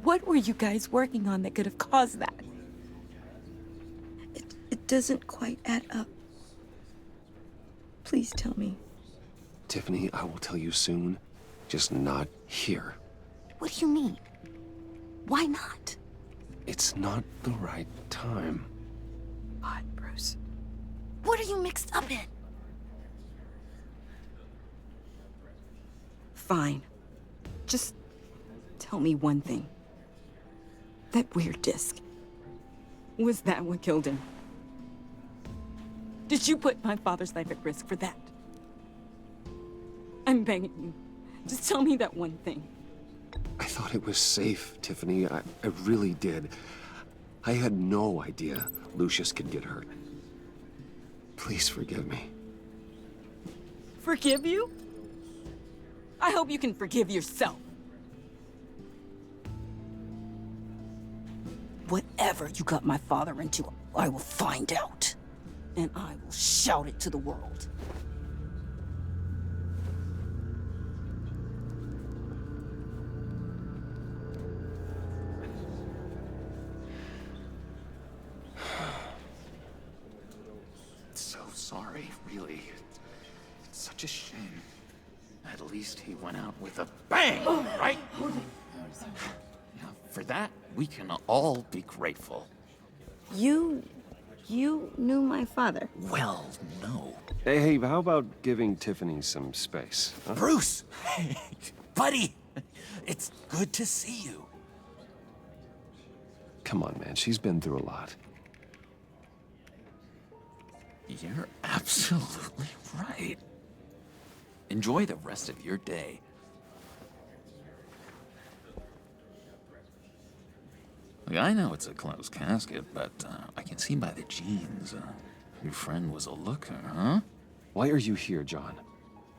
What were you guys working on that could have caused that? It doesn't quite add up. Please tell me. Tiffany, I will tell you soon. Just not here. What do you mean? Why not? It's not the right time. What, Bruce? What are you mixed up in? Fine. Just tell me one thing. That weird disc. Was that what killed him? Did you put my father's life at risk for that? I'm begging you. Just tell me that one thing. I thought it was safe, Tiffany. I really did. I had no idea Lucius could get hurt. Please forgive me. Forgive you? I hope you can forgive yourself. Whatever you got my father into, I will find out. And I will shout it to the world. So sorry, really. It's such a shame. At least he went out with a bang, right? Now, for that, we can all be grateful. You knew my father. Well, no. Hey, how about giving Tiffany some space? Huh? Bruce! Buddy! It's good to see you. Come on, man. She's been through a lot. You're absolutely right. Enjoy the rest of your day. Look, I know it's a closed casket, but I can see by the jeans, your friend was a looker, huh? Why are you here, John?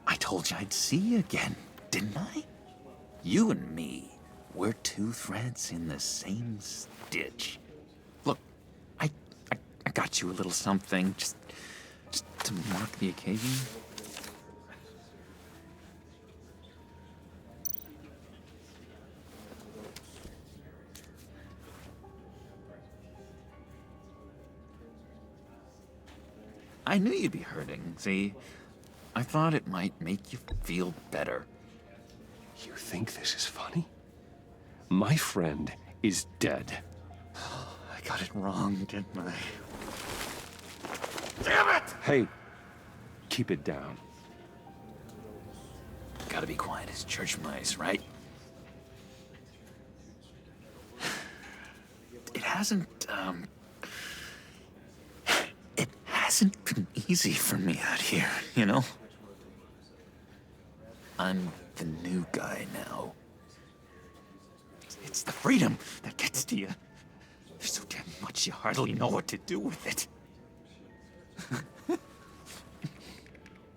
I told you I'd see you again, didn't I? You and me, we're two threads in the same stitch. Look, I got you a little something, just to mark the occasion. I knew you'd be hurting, see? I thought it might make you feel better. You think this is funny? My friend is dead. I got it wrong, didn't I? Damn it! Hey, keep it down. Gotta be quiet as church mice, right? It hasn't been easy for me out here, you know? I'm the new guy now. It's the freedom that gets to you. There's so damn much you hardly know what to do with it.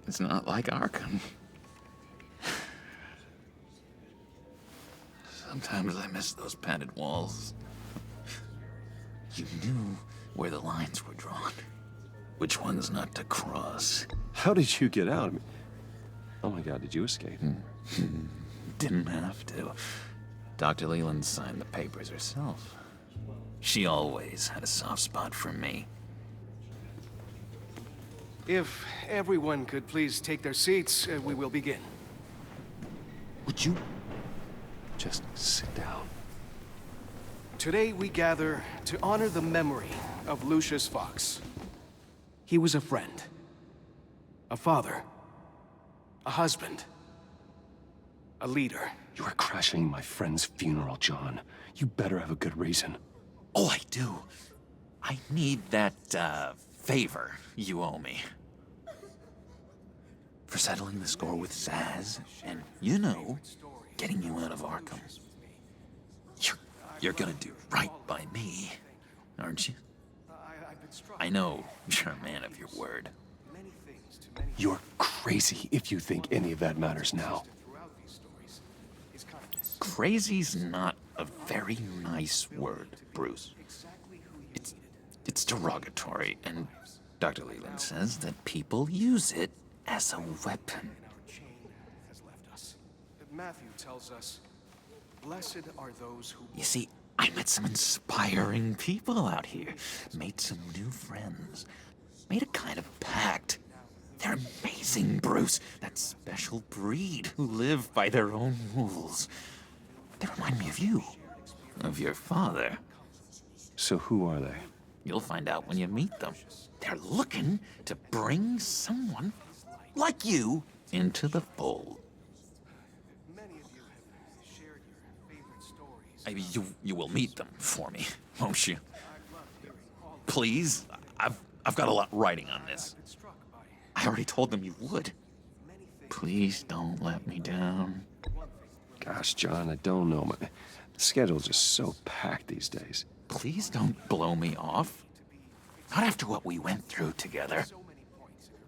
It's not like Arkham. Sometimes I miss those padded walls. You knew where the lines were drawn. Which ones not to cross. How did you get out? I mean, oh my God, did you escape? Didn't have to. Dr. Leland signed the papers herself. She always had a soft spot for me. If everyone could please take their seats, we will begin. Would you just sit down? Today we gather to honor the memory of Lucius Fox. He was a friend, a father, a husband, a leader. You are crashing my friend's funeral, John. You better have a good reason. Oh, I do. I need that, favor you owe me. For settling the score with Zaz, and, you know, getting you out of Arkham. You're gonna do right by me, aren't you? I know you're a man of your word. You're crazy if you think any of that matters now. Crazy's not a very nice word, Bruce. It's derogatory, and Dr. Leland says that people use it as a weapon. Matthew tells us, blessed are those who... You see, I met some inspiring people out here. Made some new friends. Made a kind of pact. They're amazing, Bruce. That special breed who live by their own rules. They remind me of you. Of your father. So who are they? You'll find out when you meet them. They're looking to bring someone like you into the fold. You will meet them for me, won't you? Please, I've got a lot riding on this. I already told them you would. Please don't let me down. Gosh, John, I don't know. My schedule's just so packed these days. Please don't blow me off. Not after what we went through together.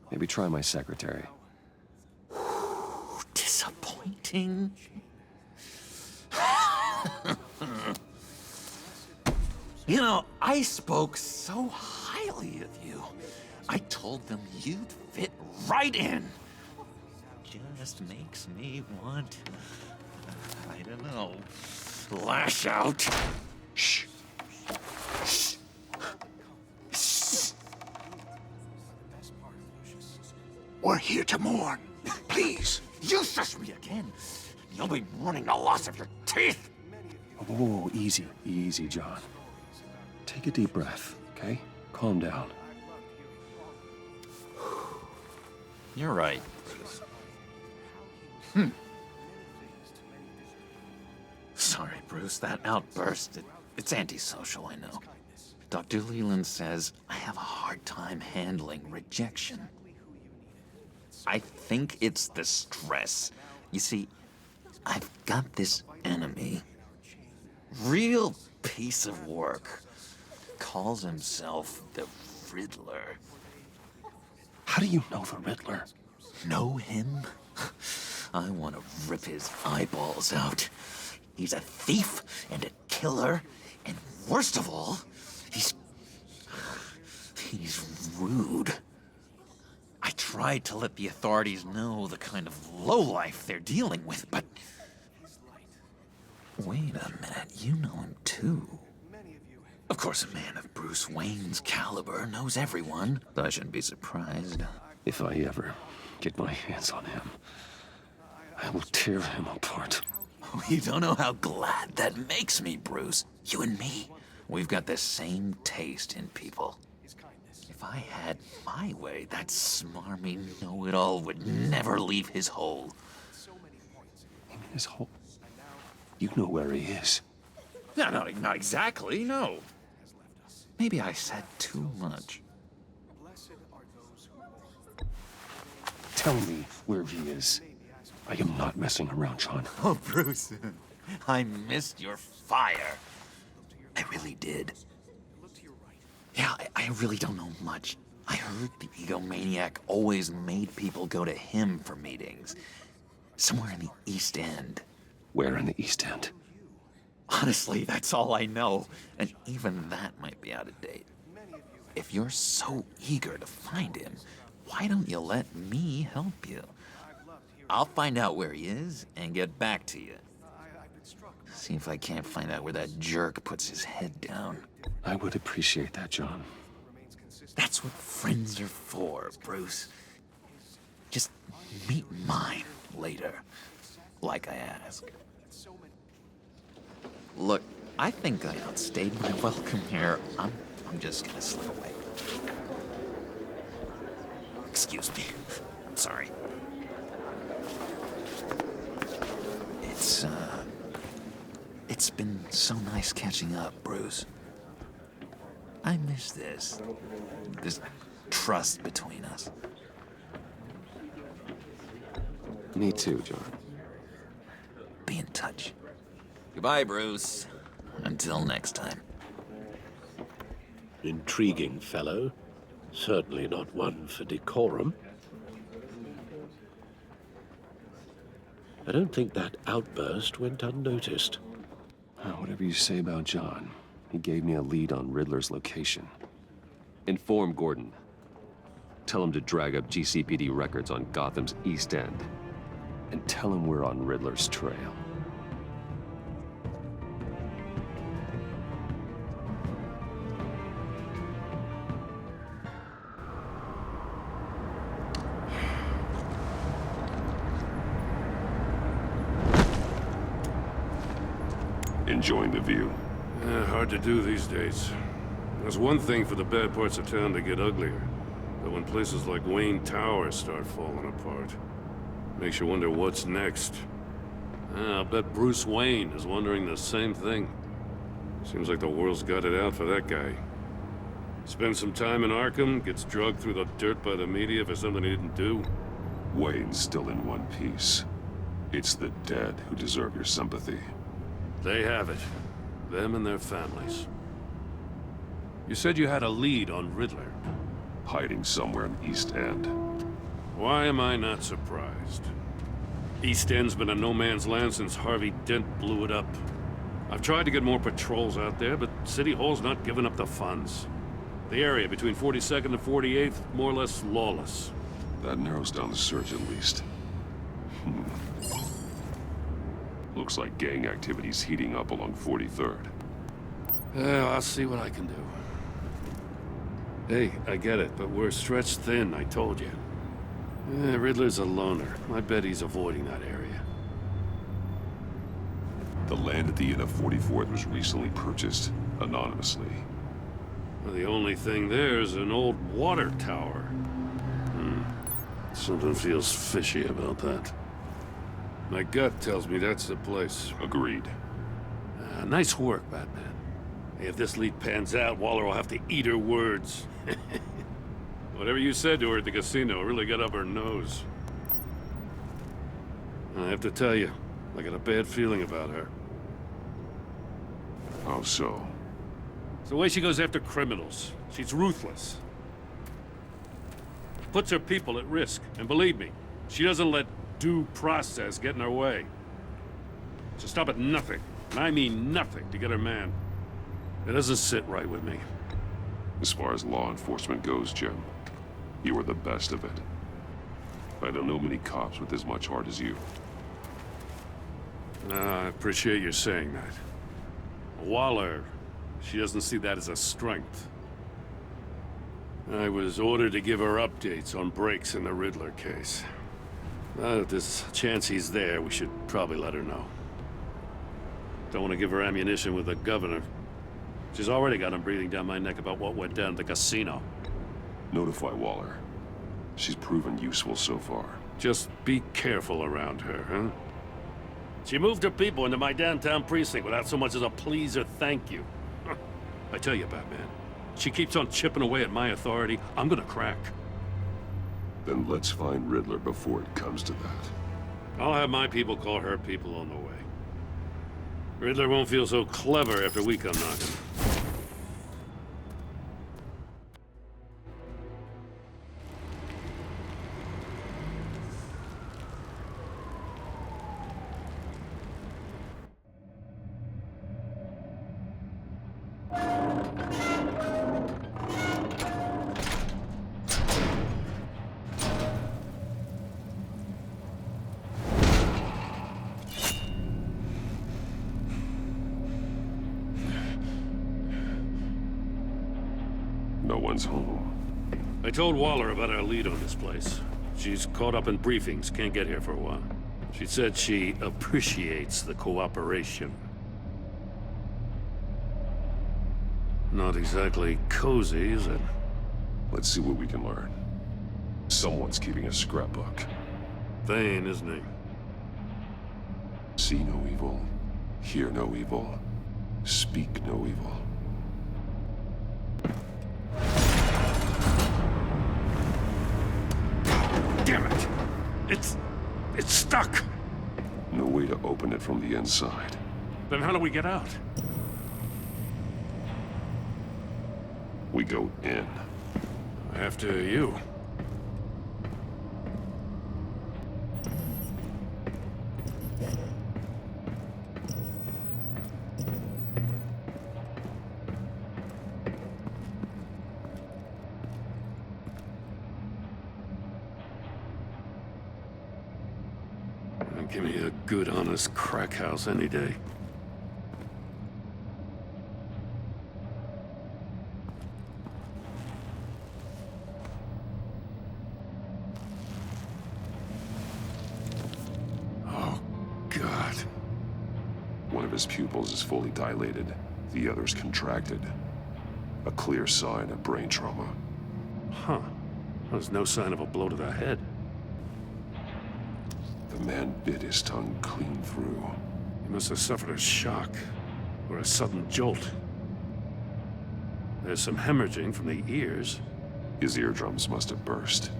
Maybe try my secretary. Disappointing. You know, I spoke so highly of you. I told them you'd fit right in. Just makes me want to, I don't know, lash out. Shh. Shh. Shh. We're here to mourn. Please, You shush me again, you'll be mourning the loss of your teeth! Oh, easy, easy, John. Take a deep breath, okay? Calm down. You're right. Sorry, Bruce, that outburst, it's antisocial, I know. Dr. Leland says I have a hard time handling rejection. I think it's the stress. You see, I've got this enemy. Real piece of work. Calls himself the Riddler. How do you know the Riddler? Know him? I want to rip his eyeballs out. He's a thief and a killer, and worst of all, he's rude. I tried to let the authorities know the kind of lowlife they're dealing with, but... Wait a minute, you know him too. Of course, a man of Bruce Wayne's caliber knows everyone, though I shouldn't be surprised. If I ever get my hands on him, I will tear him apart. You don't know how glad that makes me, Bruce. You and me, we've got the same taste in people. If I had my way, that smarmy know-it-all would never leave his hole. You mean his hole? You know where he is. No, not exactly, no. Maybe I said too much. Tell me where he is. I am not messing around, John. Oh, Bruce, I missed your fire. I really did. Yeah, I really don't know much. I heard the egomaniac always made people go to him for meetings. Somewhere in the East End. Where in the East End? Honestly, that's all I know. And even that might be out of date. If you're so eager to find him, why don't you let me help you? I'll find out where he is and get back to you. See if I can't find out where that jerk puts his head down. I would appreciate that, John. That's what friends are for, Bruce. Just meet mine later, like I asked. Look, I think I outstayed my welcome here. I'm just gonna slip away. Excuse me. I'm sorry. It's been so nice catching up, Bruce. I miss this trust between us. Me too, John. Be in touch. Goodbye, Bruce. Until next time. Intriguing fellow. Certainly not one for decorum. I don't think that outburst went unnoticed. Whatever you say about John, he gave me a lead on Riddler's location. Inform Gordon. Tell him to drag up GCPD records on Gotham's East End. And tell him we're on Riddler's trail. Enjoying the view. Hard to do these days. There's one thing for the bad parts of town to get uglier. But when places like Wayne Tower start falling apart, makes you wonder what's next. I'll bet Bruce Wayne is wondering the same thing. Seems like the world's got it out for that guy. Spends some time in Arkham, gets drugged through the dirt by the media for something he didn't do. Wayne's still in one piece. It's the dead who deserve your sympathy. They have it. Them and their families. You said you had a lead on Riddler. Hiding somewhere in East End. Why am I not surprised? East End's been a no-man's land since Harvey Dent blew it up. I've tried to get more patrols out there, but City Hall's not giving up the funds. The area between 42nd and 48th, more or less lawless. That narrows down the search at least. Looks like gang activity's heating up along 43rd. Yeah, I'll see what I can do. Hey, I get it, but we're stretched thin, I told you. Riddler's a loner. I bet he's avoiding that area. The land at the Inn of 44th was recently purchased anonymously. Well, the only thing there is an old water tower. Something feels fishy about that. My gut tells me that's the place. Agreed. Nice work, Batman. Hey, if this lead pans out, Waller will have to eat her words. Whatever you said to her at the casino really got up her nose. I have to tell you, I got a bad feeling about her. How so? It's the way she goes after criminals. She's ruthless. Puts her people at risk. And believe me, she doesn't let due process get in her way. She'll stop at nothing, and I mean nothing, to get her man. It doesn't sit right with me. As far as law enforcement goes, Jim, you are the best of it. I don't know many cops with as much heart as you. I appreciate you saying that. Waller, she doesn't see that as a strength. I was ordered to give her updates on breaks in the Riddler case. If there's a chance he's there, we should probably let her know. Don't want to give her ammunition with the governor. She's already got him breathing down my neck about what went down at the casino. Notify Waller. She's proven useful so far. Just be careful around her, huh? She moved her people into my downtown precinct without so much as a please or thank you. I tell you, Batman, she keeps on chipping away at my authority, I'm gonna crack. Then let's find Riddler before it comes to that. I'll have my people call her people on the way. Riddler won't feel so clever after we come knocking. No one's home. I told Waller about our lead on this place. She's caught up in briefings, can't get here for a while. She said she appreciates the cooperation. Not exactly cozy, is it? Let's see what we can learn. Someone's keeping a scrapbook. Vain, isn't he? See no evil, hear no evil, speak no evil. Damn it! It's stuck! No way to open it from the inside. Then how do we get out? We go in. After you. Give me a good, honest crack house any day. Oh, God. One of his pupils is fully dilated. The other's contracted. A clear sign of brain trauma. Huh. There's no sign of a blow to the head. The man bit his tongue clean through. He must have suffered a shock, or a sudden jolt. There's some hemorrhaging from the ears. His eardrums must have burst.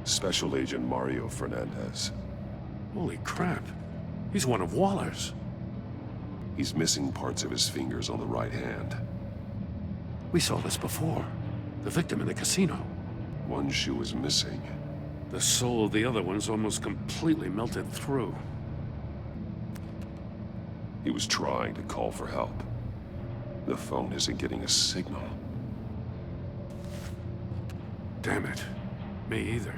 Special Agent Mario Fernandez. Holy crap. He's one of Waller's. He's missing parts of his fingers on the right hand. We saw this before. The victim in the casino. One shoe is missing. The soul of the other one's almost completely melted through. He was trying to call for help. The phone isn't getting a signal. Damn it. Me either.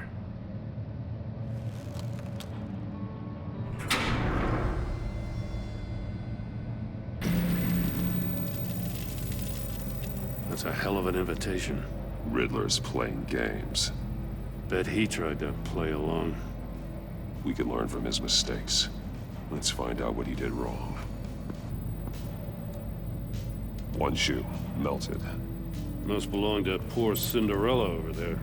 That's a hell of an invitation. Riddler's playing games. Bet he tried to play along. We can learn from his mistakes. Let's find out what he did wrong. One shoe, melted. Must belong to poor Cinderella over there.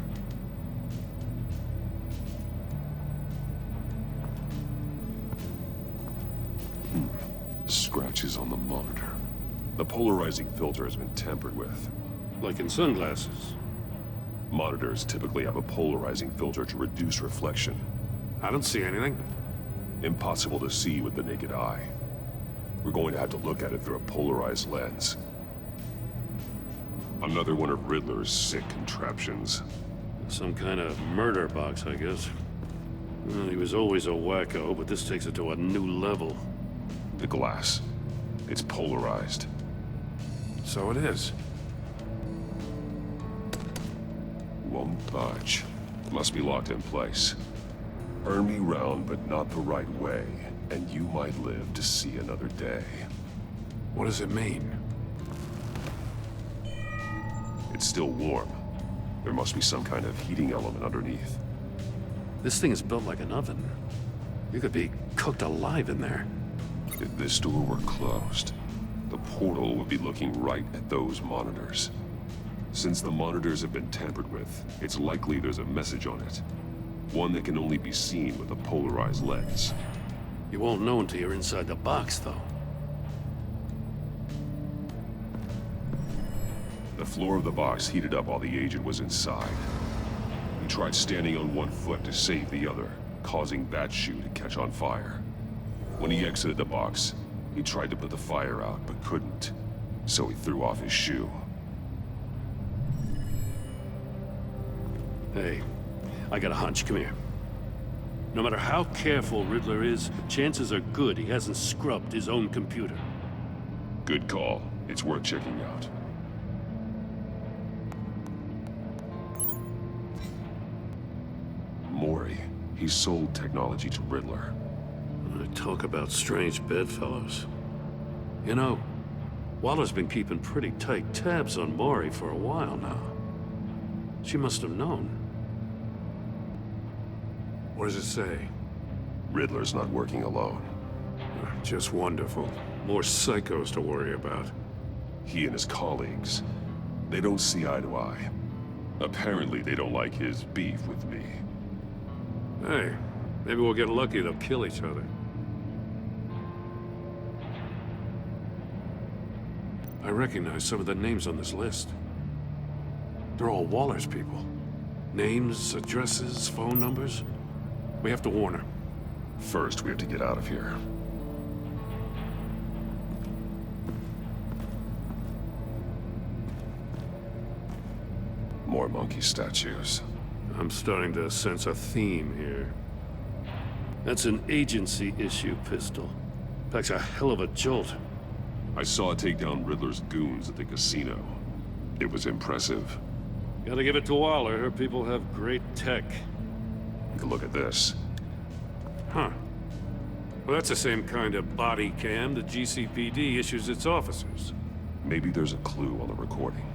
Scratches on the monitor. The polarizing filter has been tampered with. Like in sunglasses. Monitors typically have a polarizing filter to reduce reflection. I don't see anything. Impossible to see with the naked eye. We're going to have to look at it through a polarized lens. Another one of Riddler's sick contraptions. Some kind of murder box, I guess. Well, he was always a wacko, but this takes it to a new level. The glass. It's polarized. So it is. Won't budge. Must be locked in place. Earn me round, but not the right way, and you might live to see another day. What does it mean? It's still warm. There must be some kind of heating element underneath. This thing is built like an oven. You could be cooked alive in there. If this door were closed, the portal would be looking right at those monitors. Since the monitors have been tampered with, it's likely there's a message on it. One that can only be seen with a polarized lens. You won't know until you're inside the box, though. The floor of the box heated up while the agent was inside. He tried standing on one foot to save the other, causing that shoe to catch on fire. When he exited the box, he tried to put the fire out, but couldn't. So he threw off his shoe. Hey, I got a hunch. Come here. No matter how careful Riddler is, chances are good he hasn't scrubbed his own computer. Good call. It's worth checking out. Mori. He sold technology to Riddler. Talk about strange bedfellows. You know, Waller's been keeping pretty tight tabs on Mori for a while now. She must have known. What does it say? Riddler's not working alone. Just wonderful. More psychos to worry about. He and his colleagues, they don't see eye to eye. Apparently they don't like his beef with me. Hey, maybe we'll get lucky they'll kill each other. I recognize some of the names on this list. They're all Waller's people. Names, addresses, phone numbers. We have to warn her. First, we have to get out of here. More monkey statues. I'm starting to sense a theme here. That's an agency issue pistol. Packs a hell of a jolt. I saw it take down Riddler's goons at the casino. It was impressive. Gotta give it to Waller. Her people have great tech. Look at this. Huh. Well, that's the same kind of body cam the GCPD issues its officers. Maybe there's a clue on the recording.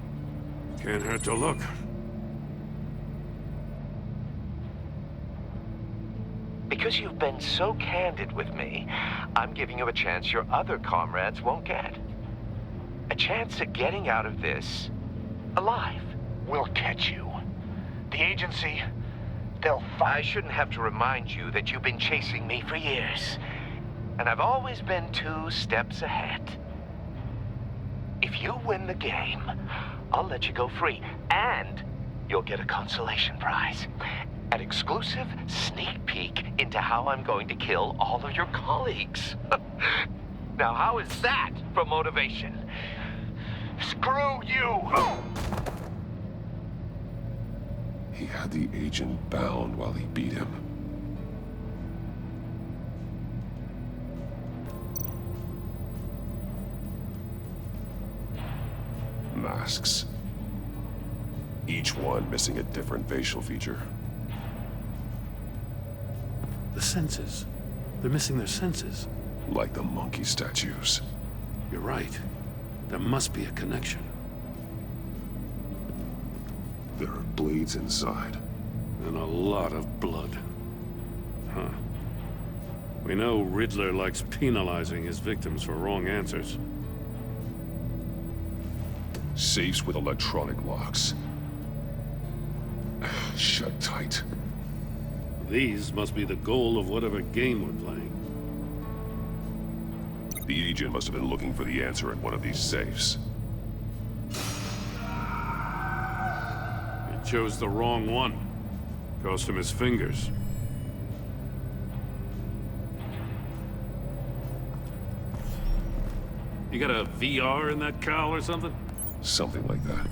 Can't hurt to look. Because you've been so candid with me, I'm giving you a chance your other comrades won't get. A chance at getting out of this alive. We'll catch you. The agency, they'll find... I shouldn't have to remind you that you've been chasing me for years. And I've always been 2 steps ahead. If you win the game, I'll let you go free. And you'll get a consolation prize. An exclusive sneak peek into how I'm going to kill all of your colleagues. Now, how is that for motivation? Screw you! He had the agent bound while he beat him. Masks. Each one missing a different facial feature. The senses. They're missing their senses. Like the monkey statues. You're right. There must be a connection. There are blades inside. And a lot of blood. Huh. We know Riddler likes penalizing his victims for wrong answers. Safes with electronic locks. Shut tight. These must be the goal of whatever game we're playing. The agent must have been looking for the answer in one of these safes. He chose the wrong one. Cost him his fingers. You got a VR in that cowl or something? Something like that.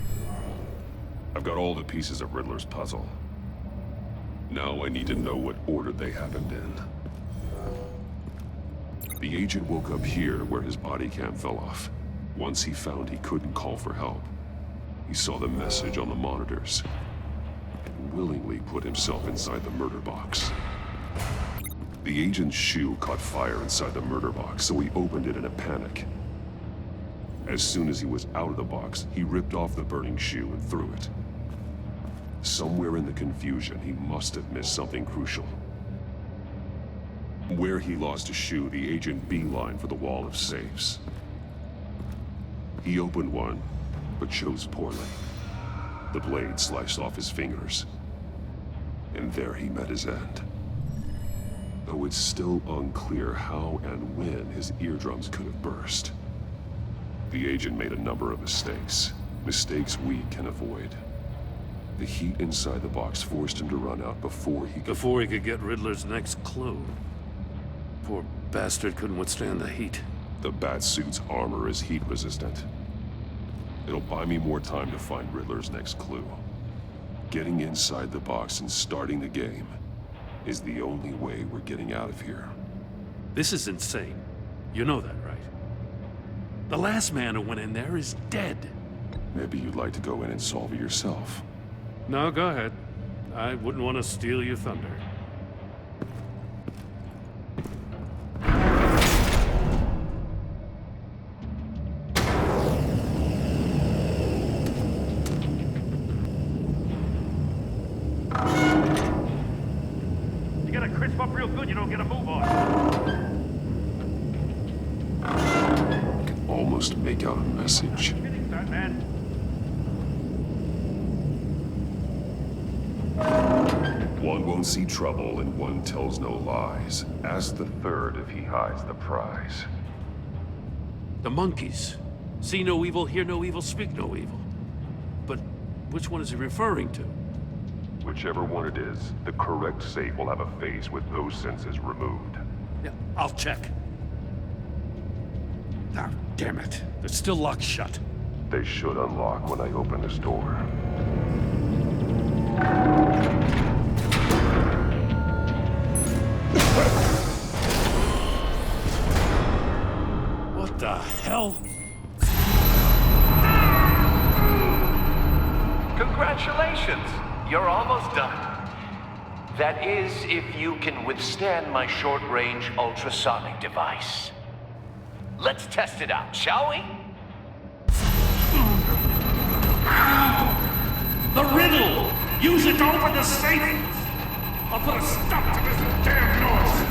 I've got all the pieces of Riddler's puzzle. Now I need to know what order they happened in. The agent woke up here where his body cam fell off. Once he found he couldn't call for help, he saw the message on the monitors and willingly put himself inside the murder box. The agent's shoe caught fire inside the murder box, so he opened it in a panic. As soon as he was out of the box, he ripped off the burning shoe and threw it. Somewhere in the confusion, he must have missed something crucial. Where he lost a shoe, the agent beelined for the wall of safes. He opened one, but chose poorly. The blade sliced off his fingers. And there he met his end. Though it's still unclear how and when his eardrums could have burst. The agent made a number of mistakes. Mistakes we can avoid. The heat inside the box forced him to run out before he could get Riddler's next clue. Poor bastard couldn't withstand the heat. The Batsuit's armor is heat resistant. It'll buy me more time to find Riddler's next clue. Getting inside the box and starting the game is the only way we're getting out of here. This is insane. You know that, right? The last man who went in there is dead. Maybe you'd like to go in and solve it yourself. No, go ahead. I wouldn't want to steal your thunder. You gotta crisp up real good, you don't get a move on. I can almost make out a message. Man. One won't see trouble and one tells no lies. Ask the third if he hides the prize. The monkeys. See no evil, hear no evil, speak no evil. But which one is he referring to? Whichever one it is, the correct safe will have a face with those senses removed. Yeah, I'll check. Ah, damn it. They're still locked shut. They should unlock when I open this door. What the hell? Congratulations! You're almost done. That is, if you can withstand my short-range ultrasonic device. Let's test it out, shall we? The riddle! Use it to open the safe! I'll put a stop to this damn noise!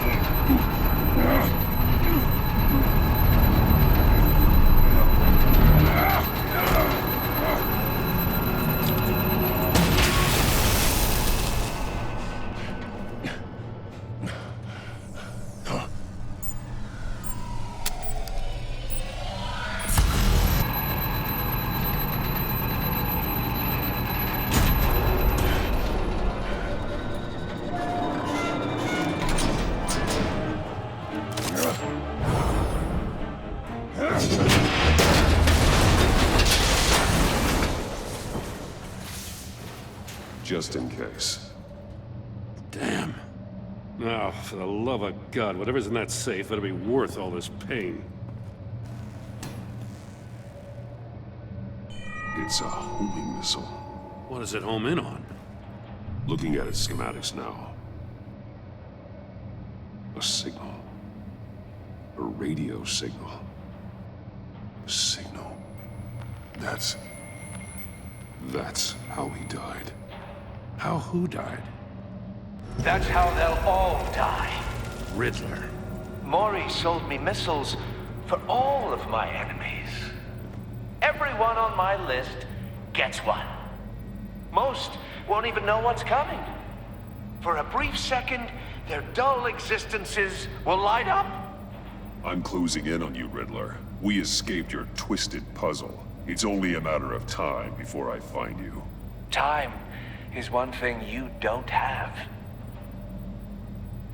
Just in case. Damn. Now, for the love of God, whatever's in that safe better be worth all this pain. It's a homing missile. What does it home in on? Looking at its schematics now. A signal. A radio signal. A signal. That's how he died. How who died? That's how they'll all die. Riddler. Maury sold me missiles for all of my enemies. Everyone on my list gets one. Most won't even know what's coming. For a brief second, their dull existences will light up. I'm closing in on you, Riddler. We escaped your twisted puzzle. It's only a matter of time before I find you. Time is one thing you don't have.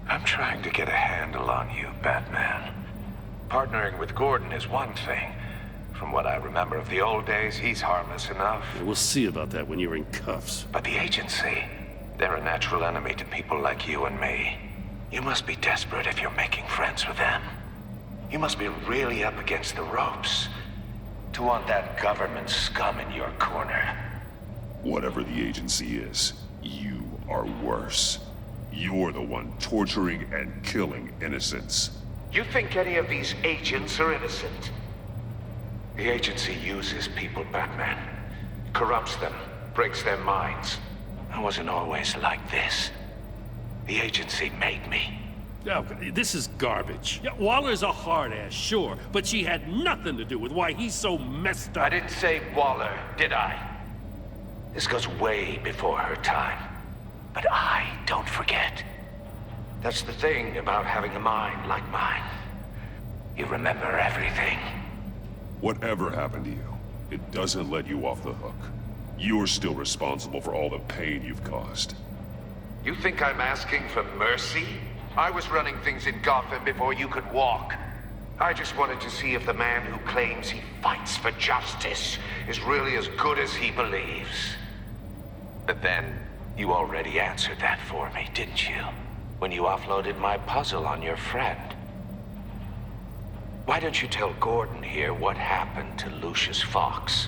I'm trying to get a handle on you, Batman. Partnering with Gordon is one thing. From what I remember of the old days, he's harmless enough. Yeah, we'll see about that when you're in cuffs. But the agency, they're a natural enemy to people like you and me. You must be desperate if you're making friends with them. You must be really up against the ropes to want that government scum in your corner. Whatever the agency is, you are worse. You're the one torturing and killing innocents. You think any of these agents are innocent? The agency uses people, Batman. Corrupts them, breaks their minds. I wasn't always like this. The agency made me. Oh, this is garbage. Yeah, Waller's a hard-ass, sure, but she had nothing to do with why he's so messed up. I didn't say Waller, did I? This goes way before her time. But I don't forget. That's the thing about having a mind like mine. You remember everything. Whatever happened to you, it doesn't let you off the hook. You're still responsible for all the pain you've caused. You think I'm asking for mercy? I was running things in Gotham before you could walk. I just wanted to see if the man who claims he fights for justice is really as good as he believes. But then, you already answered that for me, didn't you? When you offloaded my puzzle on your friend. Why don't you tell Gordon here what happened to Lucius Fox?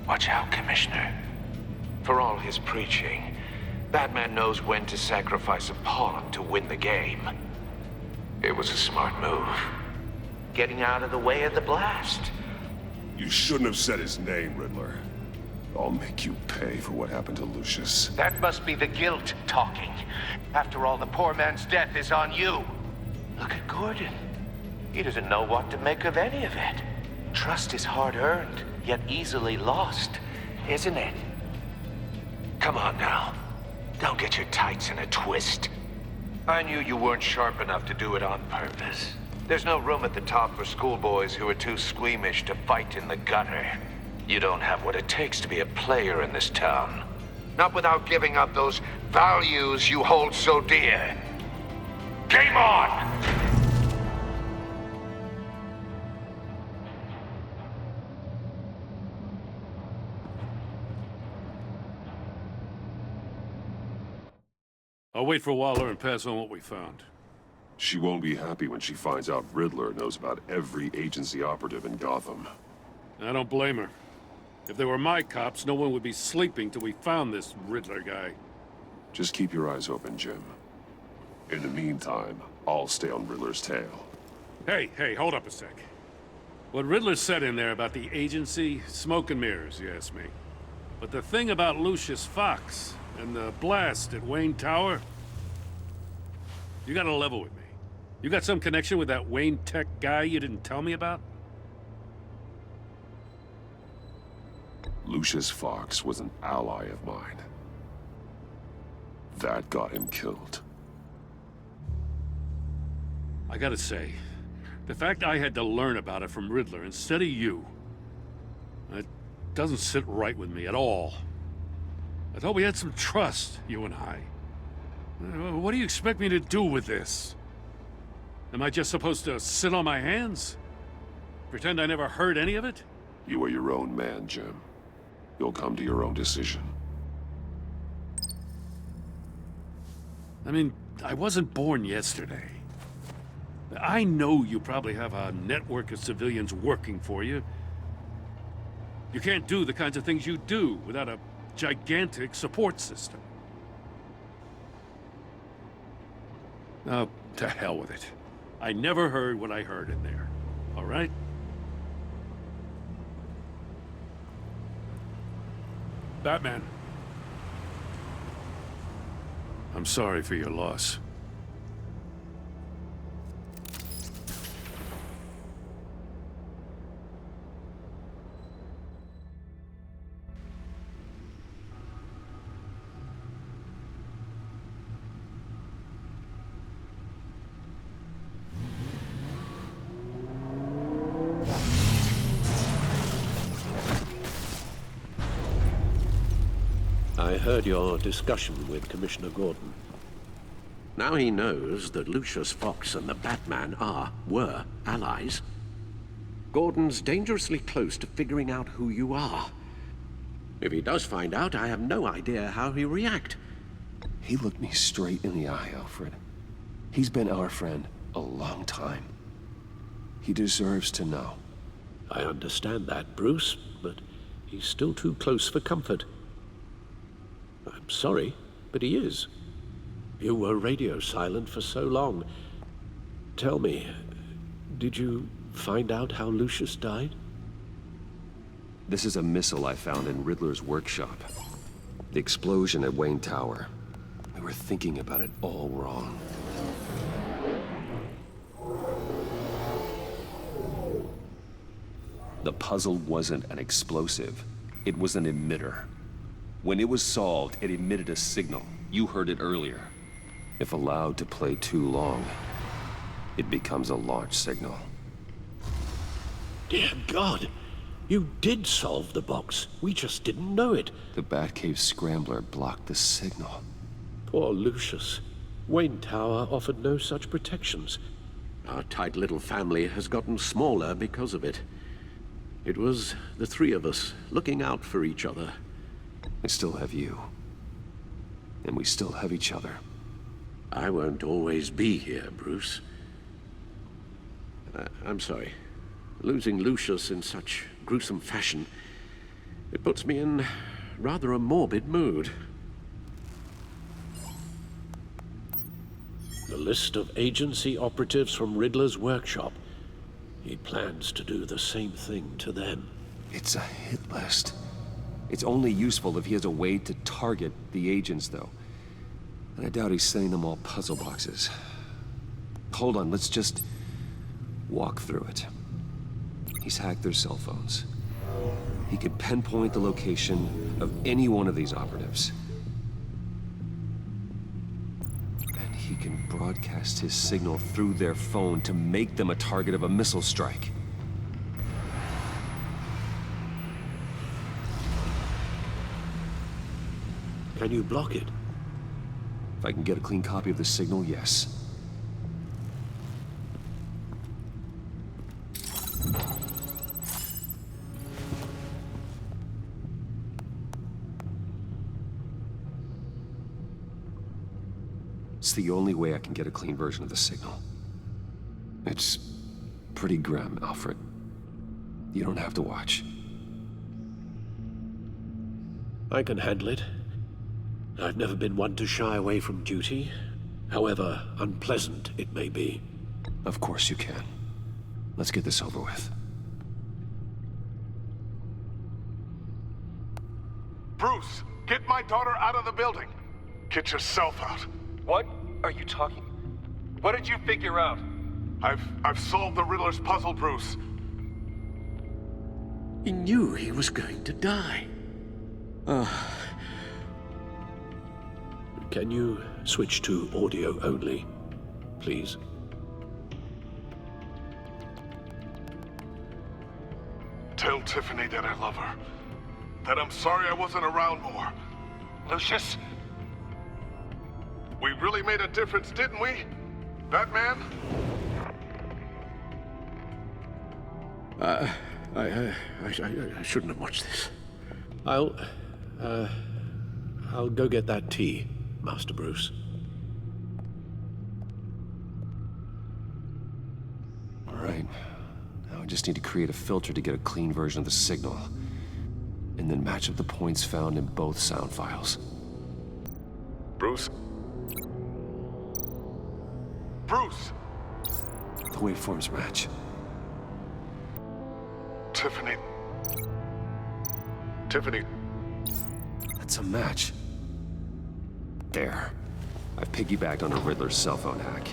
Watch out, Commissioner. For all his preaching, Batman knows when to sacrifice a pawn to win the game. It was a smart move. Getting out of the way of the blast. You shouldn't have said his name, Riddler. I'll make you pay for what happened to Lucius. That must be the guilt talking. After all, the poor man's death is on you. Look at Gordon. He doesn't know what to make of any of it. Trust is hard-earned, yet easily lost, isn't it? Come on now. Don't get your tights in a twist. I knew you weren't sharp enough to do it on purpose. There's no room at the top for schoolboys who are too squeamish to fight in the gutter. You don't have what it takes to be a player in this town. Not without giving up those values you hold so dear. Game on! I'll wait for Waller and pass on what we found. She won't be happy when she finds out Riddler knows about every agency operative in Gotham. I don't blame her. If they were my cops, no one would be sleeping till we found this Riddler guy. Just keep your eyes open, Jim. In the meantime, I'll stay on Riddler's tail. Hey, hold up a sec. What Riddler said in there about the agency, smoke and mirrors, you ask me. But the thing about Lucius Fox and the blast at Wayne Tower, you gotta level with me. You got some connection with that Wayne Tech guy you didn't tell me about? Lucius Fox was an ally of mine. That got him killed. I gotta say, the fact I had to learn about it from Riddler instead of you, it doesn't sit right with me at all. I thought we had some trust, you and I. What do you expect me to do with this? Am I just supposed to sit on my hands? Pretend I never heard any of it? You are your own man, Jim. You'll come to your own decision. I mean, I wasn't born yesterday. I know you probably have a network of civilians working for you. You can't do the kinds of things you do without a gigantic support system. Oh, to hell with it. I never heard what I heard in there, all right? Batman. I'm sorry for your loss. I heard your discussion with Commissioner Gordon. Now he knows that Lucius Fox and the Batman were allies. Gordon's dangerously close to figuring out who you are. If he does find out, I have no idea how he'll react. He looked me straight in the eye, Alfred. He's been our friend a long time. He deserves to know. I understand that, Bruce, but he's still too close for comfort. I'm sorry, but he is. You were radio silent for so long. Tell me, did you find out how Lucius died? This is a missile I found in Riddler's workshop. The explosion at Wayne Tower. We were thinking about it all wrong. The puzzle wasn't an explosive. It was an emitter. When it was solved, it emitted a signal. You heard it earlier. If allowed to play too long, it becomes a launch signal. Dear God, you did solve the box. We just didn't know it. The Batcave scrambler blocked the signal. Poor Lucius. Wayne Tower offered no such protections. Our tight little family has gotten smaller because of it. It was the three of us looking out for each other. I still have you. And we still have each other. I won't always be here, Bruce. I'm sorry. Losing Lucius in such gruesome fashion, it puts me in rather a morbid mood. The list of agency operatives from Riddler's workshop. He plans to do the same thing to them. It's a hit list. It's only useful if he has a way to target the agents, though. And I doubt he's sending them all puzzle boxes. Hold on, let's just walk through it. He's hacked their cell phones. He could pinpoint the location of any one of these operatives. And he can broadcast his signal through their phone to make them a target of a missile strike. Can you block it? If I can get a clean copy of the signal, yes. It's the only way I can get a clean version of the signal. It's pretty grim, Alfred. You don't have to watch. I can handle it. I've never been one to shy away from duty, however unpleasant it may be. Of course you can. Let's get this over with. Bruce, get my daughter out of the building. Get yourself out. What are you talking? What did you figure out? I've solved the Riddler's puzzle, Bruce. He knew he was going to die. Can you switch to audio only, please? Tell Tiffany that I love her. That I'm sorry I wasn't around more. Lucius? We really made a difference, didn't we? Batman? I shouldn't have watched this. I'll go get that tea, Master Bruce. All right. Now I just need to create a filter to get a clean version of the signal. And then match up the points found in both sound files. Bruce? Bruce! The waveforms match. Tiffany. Tiffany. That's a match. There. I've piggybacked on a Riddler's cell phone hack.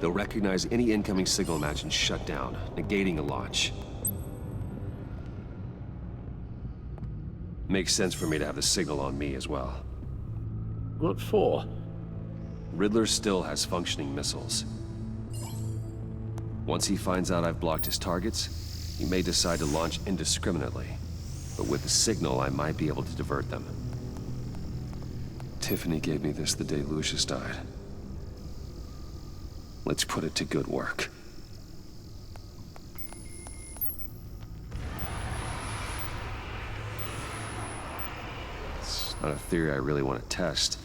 They'll recognize any incoming signal match and shut down, negating a launch. Makes sense for me to have the signal on me as well. What for? Riddler still has functioning missiles. Once he finds out I've blocked his targets, he may decide to launch indiscriminately. But with the signal, I might be able to divert them. Tiffany gave me this the day Lucius died. Let's put it to good work. It's not a theory I really want to test.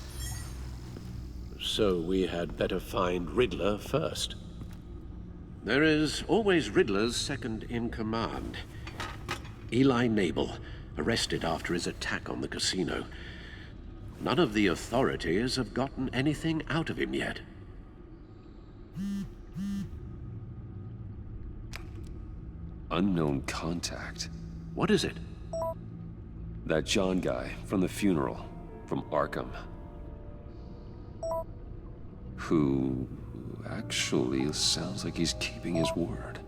So we had better find Riddler first. There is always Riddler's second in command. Eli Nabel, arrested after his attack on the casino. None of the authorities have gotten anything out of him yet. Unknown contact. What is it? That John guy from the funeral, from Arkham. Who actually sounds like he's keeping his word.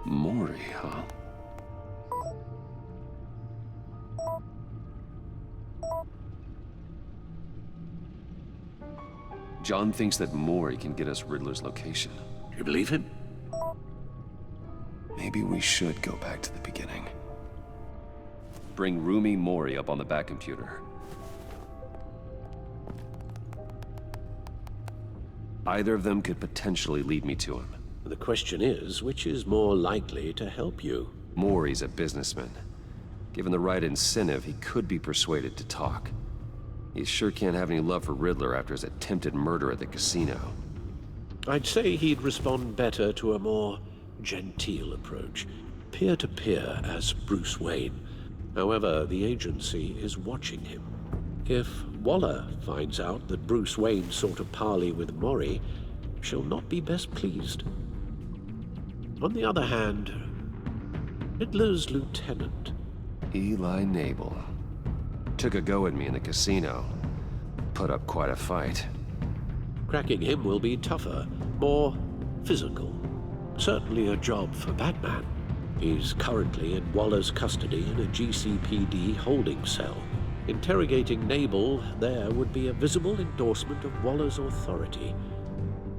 Mori, huh? John thinks that Mori can get us Riddler's location. You believe him? Maybe we should go back to the beginning. Bring Rumi Mori up on the back computer. Either of them could potentially lead me to him. The question is, which is more likely to help you? Mori's a businessman. Given the right incentive, he could be persuaded to talk. He sure can't have any love for Riddler after his attempted murder at the casino. I'd say he'd respond better to a more genteel approach. Peer-to-peer as Bruce Wayne. However, the agency is watching him. If Waller finds out that Bruce Wayne sought a parley with Mori, she'll not be best pleased. On the other hand, Riddler's lieutenant, Eli Nabel, took a go at me in the casino. Put up quite a fight. Cracking him will be tougher, more physical. Certainly a job for Batman. He's currently in Waller's custody in a GCPD holding cell. Interrogating Nabel there would be a visible endorsement of Waller's authority.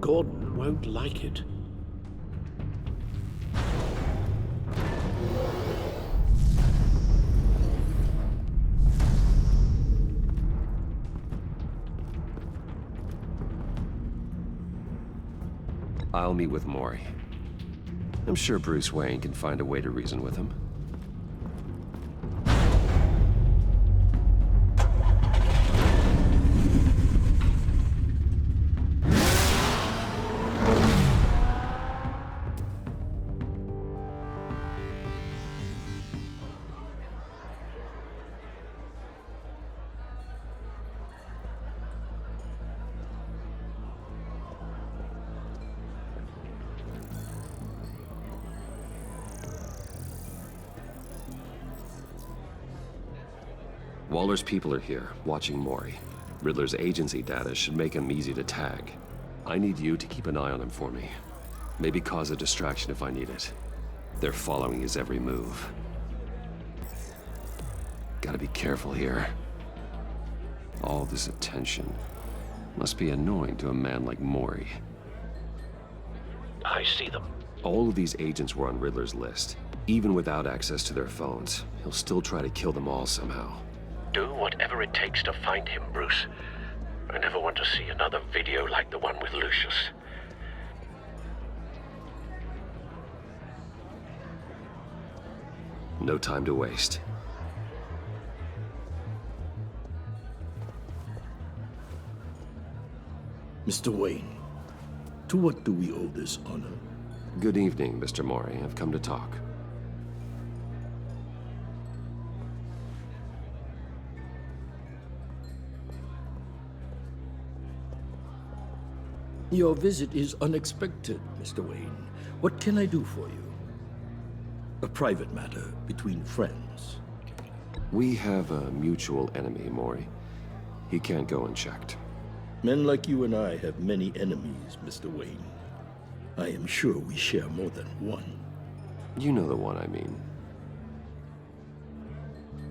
Gordon won't like it. I'll meet with Mori. I'm sure Bruce Wayne can find a way to reason with him. Waller's people are here, watching Mori. Riddler's agency data should make him easy to tag. I need you to keep an eye on him for me. Maybe cause a distraction if I need it. They're following his every move. Gotta be careful here. All this attention must be annoying to a man like Mori. I see them. All of these agents were on Riddler's list. Even without access to their phones, he'll still try to kill them all somehow. Do whatever it takes to find him, Bruce. I never want to see another video like the one with Lucius. No time to waste. Mr. Wayne, to what do we owe this honor? Good evening, Mr. Mori. I've come to talk. Your visit is unexpected, Mr. Wayne. What can I do for you? A private matter between friends. We have a mutual enemy, Maury. He can't go unchecked. Men like you and I have many enemies, Mr. Wayne. I am sure we share more than one. You know the one I mean.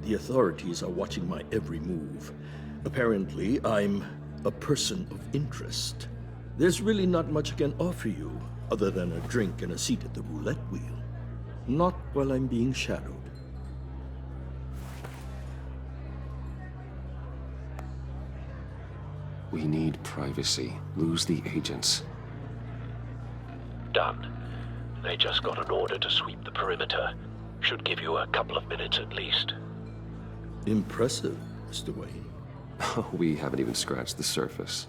The authorities are watching my every move. Apparently, I'm a person of interest. There's really not much I can offer you, other than a drink and a seat at the roulette wheel. Not while I'm being shadowed. We need privacy. Lose the agents. Done. They just got an order to sweep the perimeter. Should give you a couple of minutes at least. Impressive, Mr. Wayne. We haven't even scratched the surface.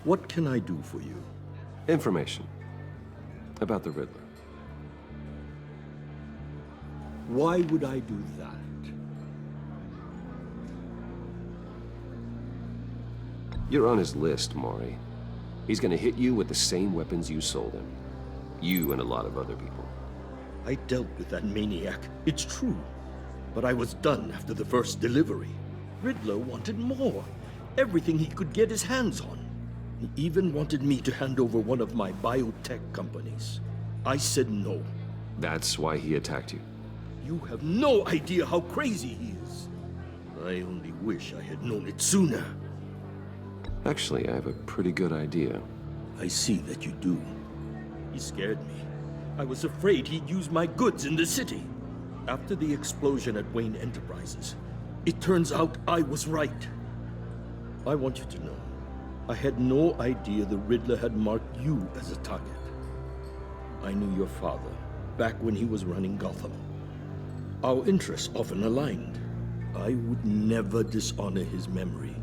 What can I do for you? Information. About the Riddler. Why would I do that? You're on his list, Maury. He's gonna hit you with the same weapons you sold him. You and a lot of other people. I dealt with that maniac, it's true. But I was done after the first delivery. Riddler wanted more. Everything he could get his hands on. He even wanted me to hand over one of my biotech companies. I said no. That's why he attacked you. You have no idea how crazy he is. I only wish I had known it sooner. Actually, I have a pretty good idea. I see that you do. He scared me. I was afraid he'd use my goods in the city. After the explosion at Wayne Enterprises, it turns out I was right. I want you to know, I had no idea the Riddler had marked you as a target. I knew your father, back when he was running Gotham. Our interests often aligned. I would never dishonor his memory.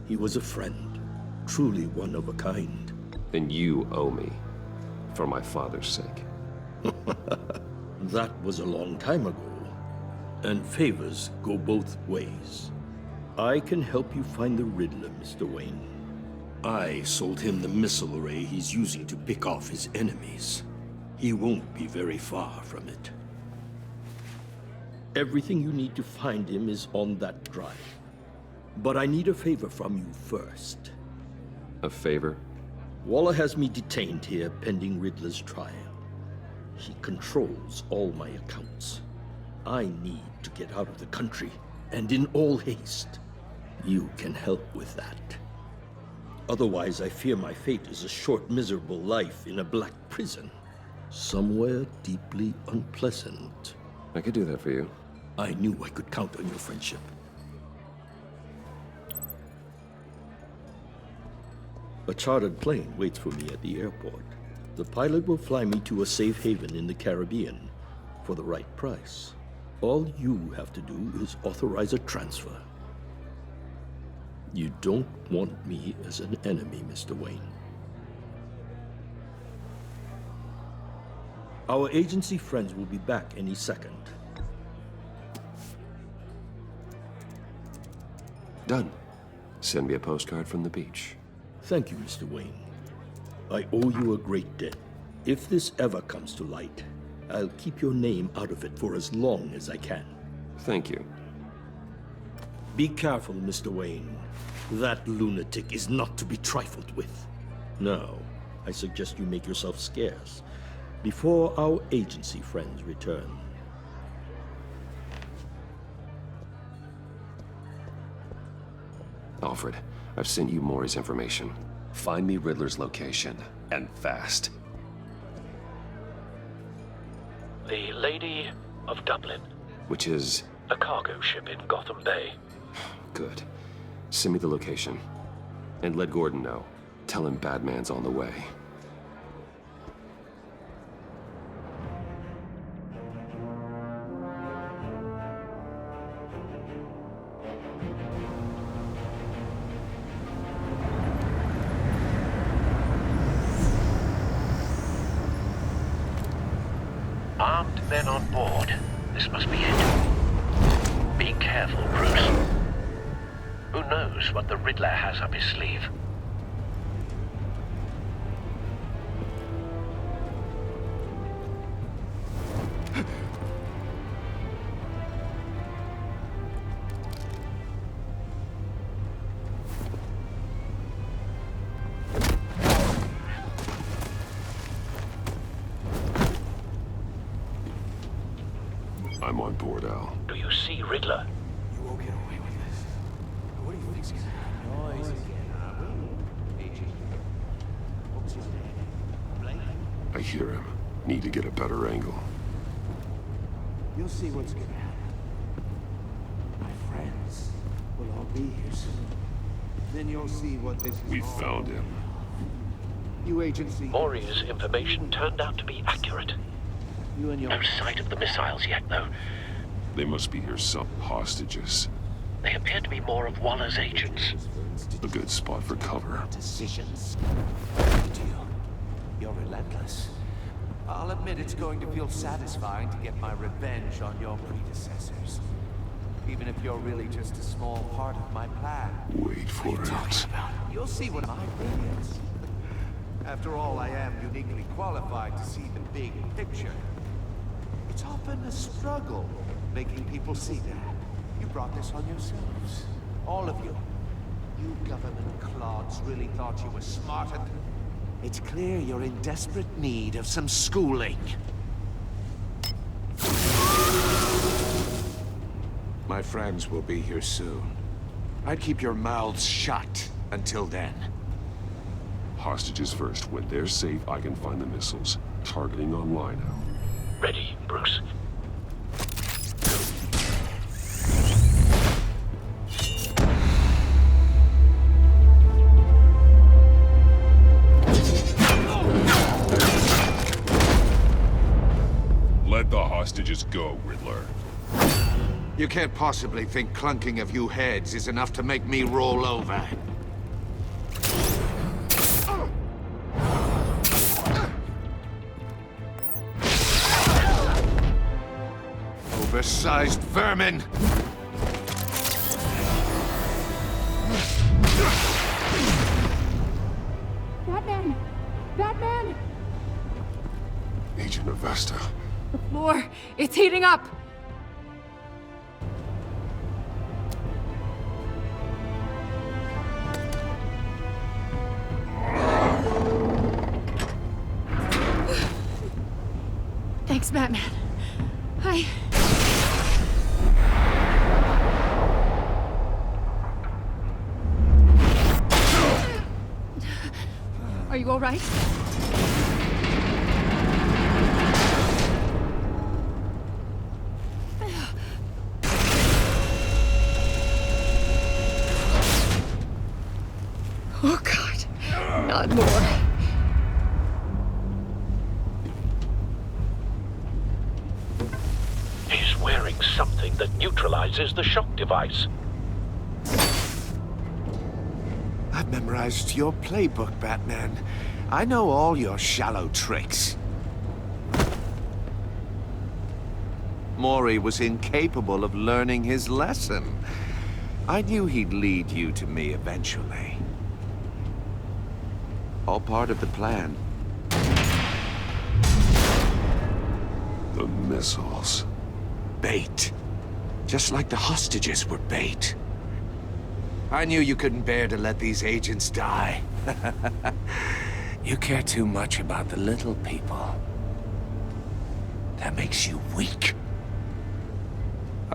He was a friend, truly one of a kind. Then you owe me, for my father's sake. That was a long time ago, and favors go both ways. I can help you find the Riddler, Mr. Wayne. I sold him the missile array he's using to pick off his enemies. He won't be very far from it. Everything you need to find him is on that drive. But I need a favor from you first. A favor? Waller has me detained here pending Riddler's trial. He controls all my accounts. I need to get out of the country, and in all haste. You can help with that. Otherwise, I fear my fate is a short, miserable life in a black prison. Somewhere deeply unpleasant. I could do that for you. I knew I could count on your friendship. A chartered plane waits for me at the airport. The pilot will fly me to a safe haven in the Caribbean for the right price. All you have to do is authorize a transfer. You don't want me as an enemy, Mr. Wayne. Our agency friends will be back any second. Done. Send me a postcard from the beach. Thank you, Mr. Wayne. I owe you a great debt. If this ever comes to light, I'll keep your name out of it for as long as I can. Thank you. Be careful, Mr. Wayne. That lunatic is not to be trifled with. Now, I suggest you make yourself scarce before our agency friends return. Alfred, I've sent you Maury's information. Find me Riddler's location, and fast. The Lady of Dublin. Which is? A cargo ship in Gotham Bay. Good. Send me the location. And let Gordon know. Tell him Batman's on the way. Armed men on board. This must be it. Be careful, Bruce. Who knows what the Riddler has up his sleeve? Cordell. Do you see Riddler? You won't get away with this. What do you think's gonna happen? Noise. I hear him. Need to get a better angle. You'll see what's gonna happen. My friends will all be here soon. Then you'll see what this is. We found him. You agency. Maury's information turned out to be accurate. You and your... No sight of the missiles yet, though. They must be here some hostages. They appear to be more of Waller's agents. A good spot for cover. Decisions. You're relentless. I'll admit it's going to feel satisfying to get my revenge on your predecessors. Even if you're really just a small part of my plan. Wait for it. You'll see what my brilliance. After all, I am uniquely qualified to see the big picture. It's often a struggle making people see that. You brought this on yourselves. All of you. You government clods really thought you were smarter. It's clear you're in desperate need of some schooling. My friends will be here soon. I'd keep your mouths shut until then. Hostages first. When they're safe, I can find the missiles. Targeting online now. Ready, Bruce. Let the hostages go, Riddler. You can't possibly think clunking of you heads is enough to make me roll over. Oversized vermin! Batman! Batman! Agent Avesta. The floor, it's heating up! Thanks, Batman. Are you all right? Oh, God. Not more. He's wearing something that neutralizes the shock device. I've memorized your playbook, Batman. I know all your shallow tricks. Maury was incapable of learning his lesson. I knew he'd lead you to me eventually. All part of the plan. The missiles. Bait. Just like the hostages were bait. I knew you couldn't bear to let these agents die. You care too much about the little people. That makes you weak.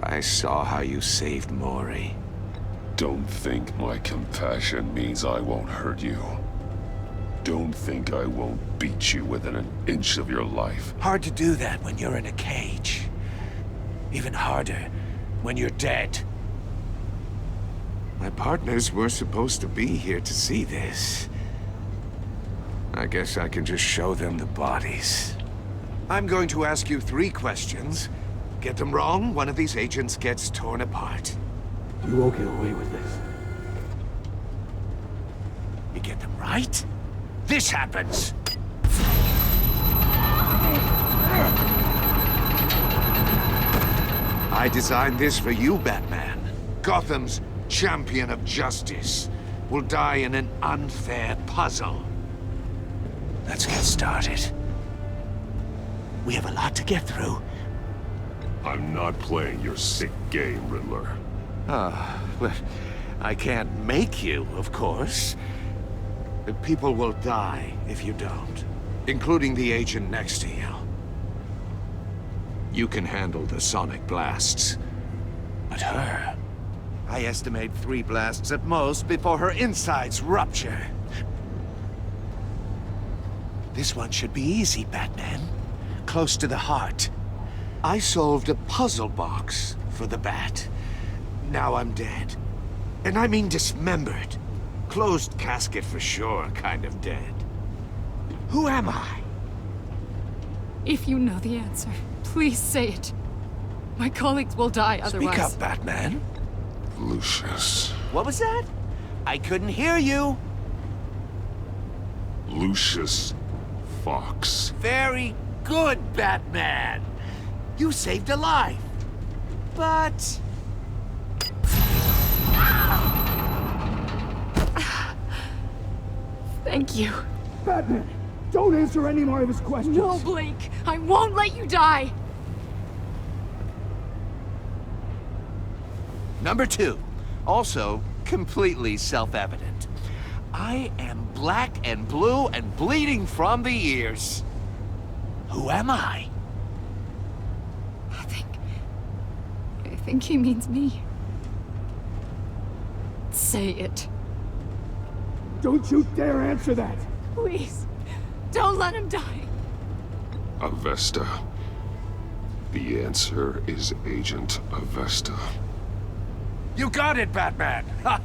I saw how you saved Maury. Don't think my compassion means I won't hurt you. Don't think I won't beat you within an inch of your life. Hard to do that when you're in a cage. Even harder when you're dead. My partners were supposed to be here to see this. I guess I can just show them the bodies. I'm going to ask you 3 questions. Get them wrong, one of these agents gets torn apart. You won't get away with this. You get them right, this happens! I designed this for you, Batman. Gotham's champion of justice will die in an unfair puzzle. Let's get started. We have a lot to get through. I'm not playing your sick game, Riddler. Well, I can't make you, of course. But people will die if you don't, including the agent next to you. You can handle the sonic blasts. But her... I estimate 3 blasts at most before her insides rupture. This one should be easy, Batman. Close to the heart. I solved a puzzle box for the Bat. Now I'm dead. And I mean dismembered. Closed casket for sure, kind of dead. Who am I? If you know the answer, please say it. My colleagues will die otherwise. Speak up, Batman. Lucius. What was that? I couldn't hear you. Lucius Fox. Very good, Batman. You saved a life. But... Thank you. Batman, don't answer any more of his questions. No, Blake. I won't let you die. Number 2. Also, completely self-evident. I am black and blue and bleeding from the ears. Who am I? I think he means me. Say it. Don't you dare answer that! Please, don't let him die. Avesta. The answer is Agent Avesta. You got it, Batman! Ha!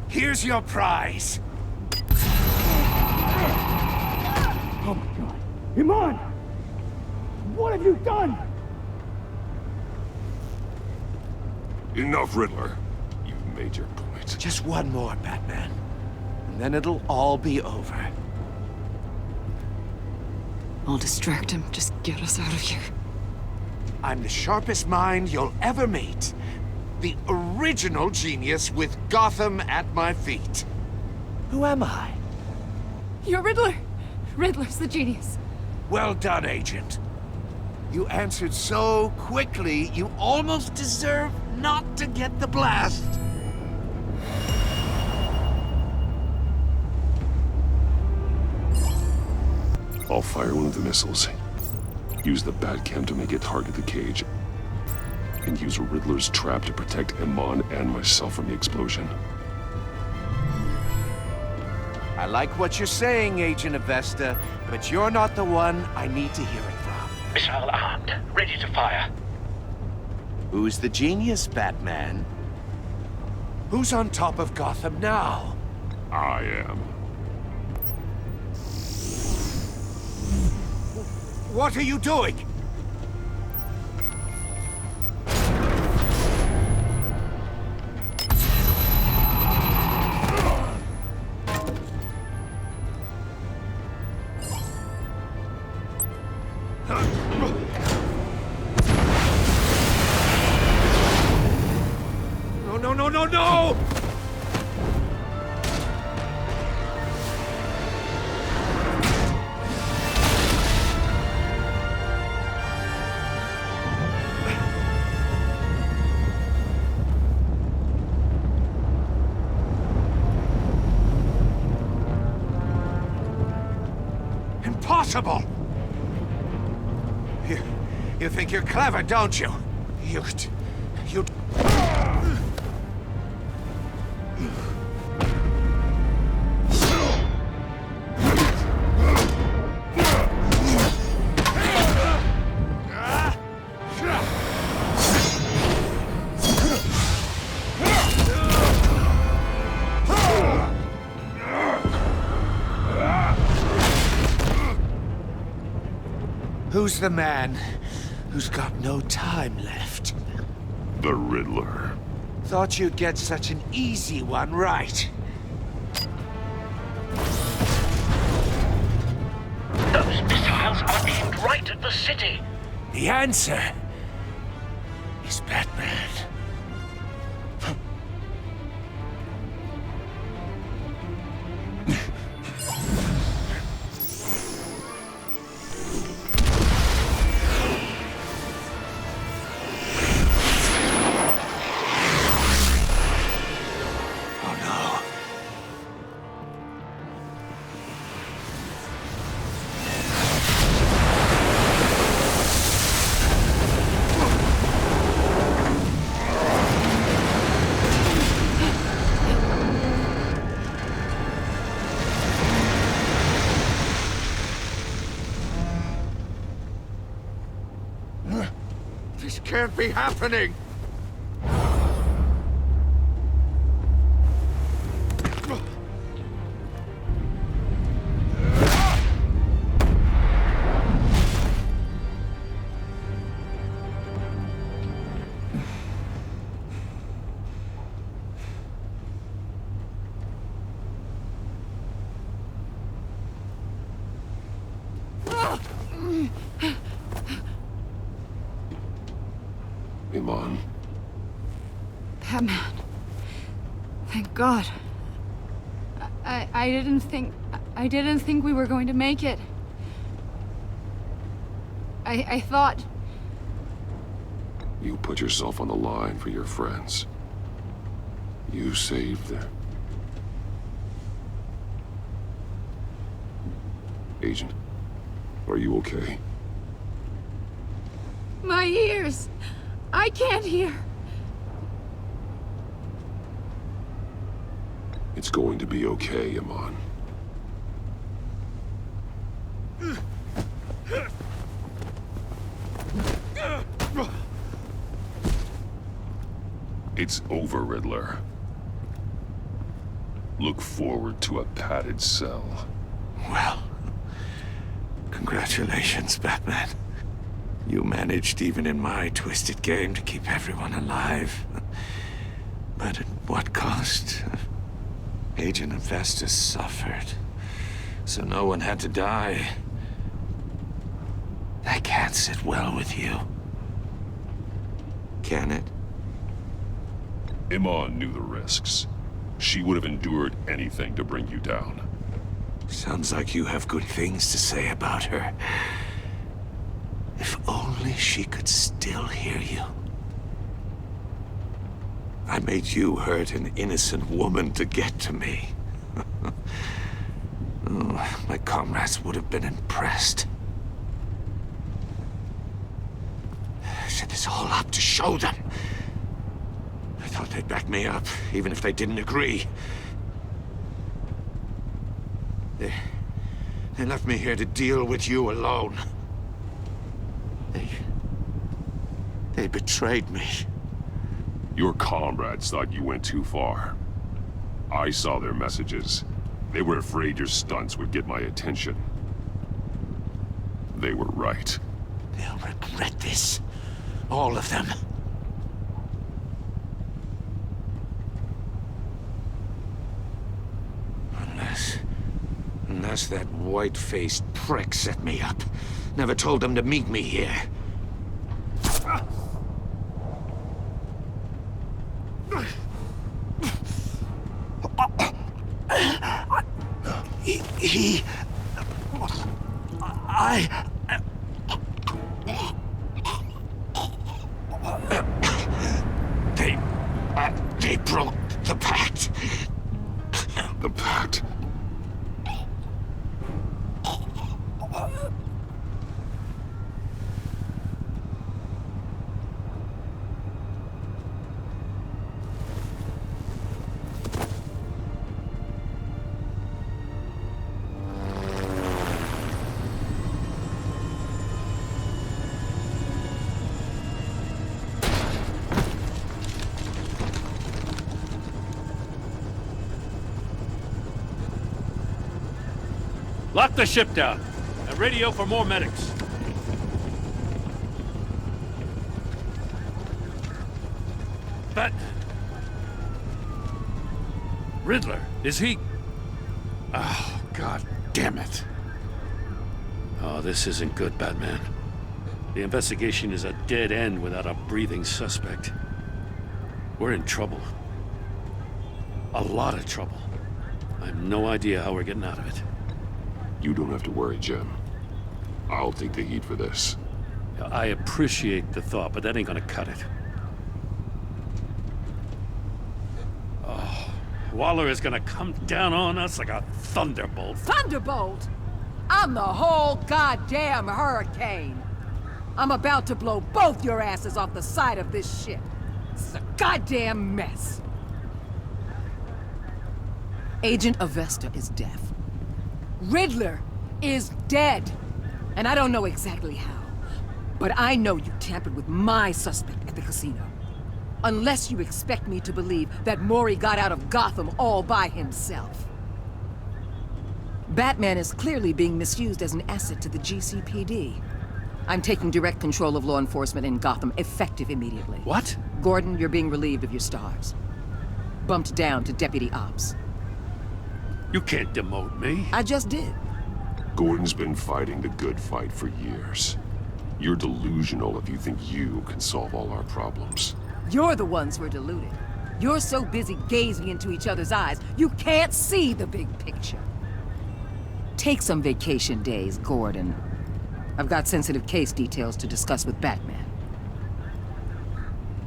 Here's your prize. Oh my god. Iman! What have you done? Enough, Riddler. You've made your point. Just one more, Batman. And then it'll all be over. I'll distract him. Just get us out of here. I'm the sharpest mind you'll ever meet. The original genius with Gotham at my feet. Who am I? You're Riddler. Riddler's the genius. Well done, Agent. You answered so quickly, you almost deserve not to get the blast. I'll fire one of the missiles. Use the Batcam to make it target the cage. And use Riddler's trap to protect Iman and myself from the explosion. I like what you're saying, Agent Avesta, but you're not the one I need to hear it from. Missile armed, ready to fire. Who's the genius, Batman? Who's on top of Gotham now? I am. What are you doing? No! Impossible! You think you're clever, don't you? You... Who's the man who's got no time left? The Riddler. Thought you'd get such an easy one right. Those missiles are aimed right at the city. The answer is Batman. can't be happening! Iman. Batman. Thank God. I didn't think we were going to make it. I thought... You put yourself on the line for your friends. You saved them. Agent, are you okay? My ears! I can't hear. It's going to be okay, Iman. It's over, Riddler. Look forward to a padded cell. Well, congratulations, Batman. You managed, even in my twisted game, to keep everyone alive. But at what cost? Agent Avestus suffered, so no one had to die. That can't sit well with you. Can it? Iman knew the risks. She would have endured anything to bring you down. Sounds like you have good things to say about her. If only she could still hear you. I made you hurt an innocent woman to get to me. Oh, my comrades would have been impressed. I set this all up to show them. I thought they'd back me up, even if they didn't agree. They left me here to deal with you alone. They betrayed me. Your comrades thought you went too far. I saw their messages. They were afraid your stunts would get my attention. They were right. They'll regret this. All of them. Unless that white-faced prick set me up. Never told them to meet me here. They broke the pact. The pact? Lock the ship down, and radio for more medics. Riddler, is he... Oh, God damn it. Oh, this isn't good, Batman. The investigation is a dead end without a breathing suspect. We're in trouble. A lot of trouble. I have no idea how we're getting out of it. You don't have to worry, Jim. I'll take the heat for this. I appreciate the thought, but that ain't gonna cut it. Oh, Waller is gonna come down on us like a thunderbolt. Thunderbolt? I'm the whole goddamn hurricane. I'm about to blow both your asses off the side of this ship. This is a goddamn mess. Agent Avesta is deaf. Riddler is dead. And I don't know exactly how. But I know you tampered with my suspect at the casino. Unless you expect me to believe that Maury got out of Gotham all by himself. Batman is clearly being misused as an asset to the GCPD. I'm taking direct control of law enforcement in Gotham, effective immediately. What? Gordon, you're being relieved of your stars. Bumped down to Deputy Ops. You can't demote me. I just did. Gordon's been fighting the good fight for years. You're delusional if you think you can solve all our problems. You're the ones who are deluded. You're so busy gazing into each other's eyes, you can't see the big picture. Take some vacation days, Gordon. I've got sensitive case details to discuss with Batman.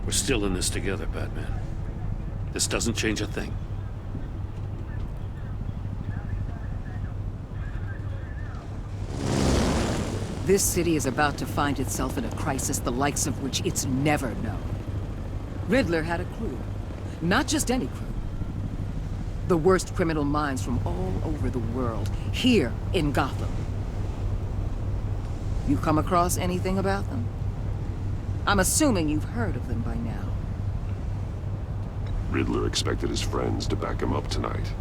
We're still in this together, Batman. This doesn't change a thing. This city is about to find itself in a crisis the likes of which it's never known. Riddler had a crew. Not just any crew. The worst criminal minds from all over the world, here in Gotham. You come across anything about them? I'm assuming you've heard of them by now. Riddler expected his friends to back him up tonight.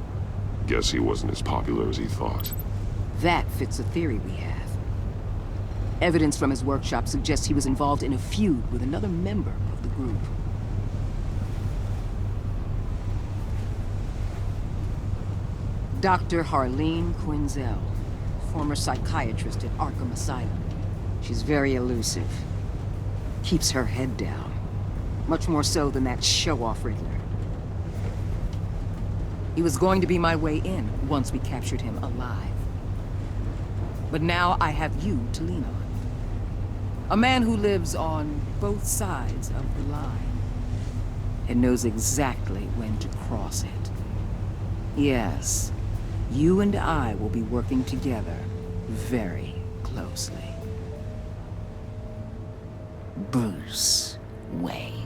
Guess he wasn't as popular as he thought. That fits a theory we have. Evidence from his workshop suggests he was involved in a feud with another member of the group. Dr. Harleen Quinzel, former psychiatrist at Arkham Asylum. She's very elusive. Keeps her head down. Much more so than that show-off Riddler. He was going to be my way in once we captured him alive. But now I have you to lean on. A man who lives on both sides of the line and knows exactly when to cross it. Yes, you and I will be working together very closely. Bruce Wayne.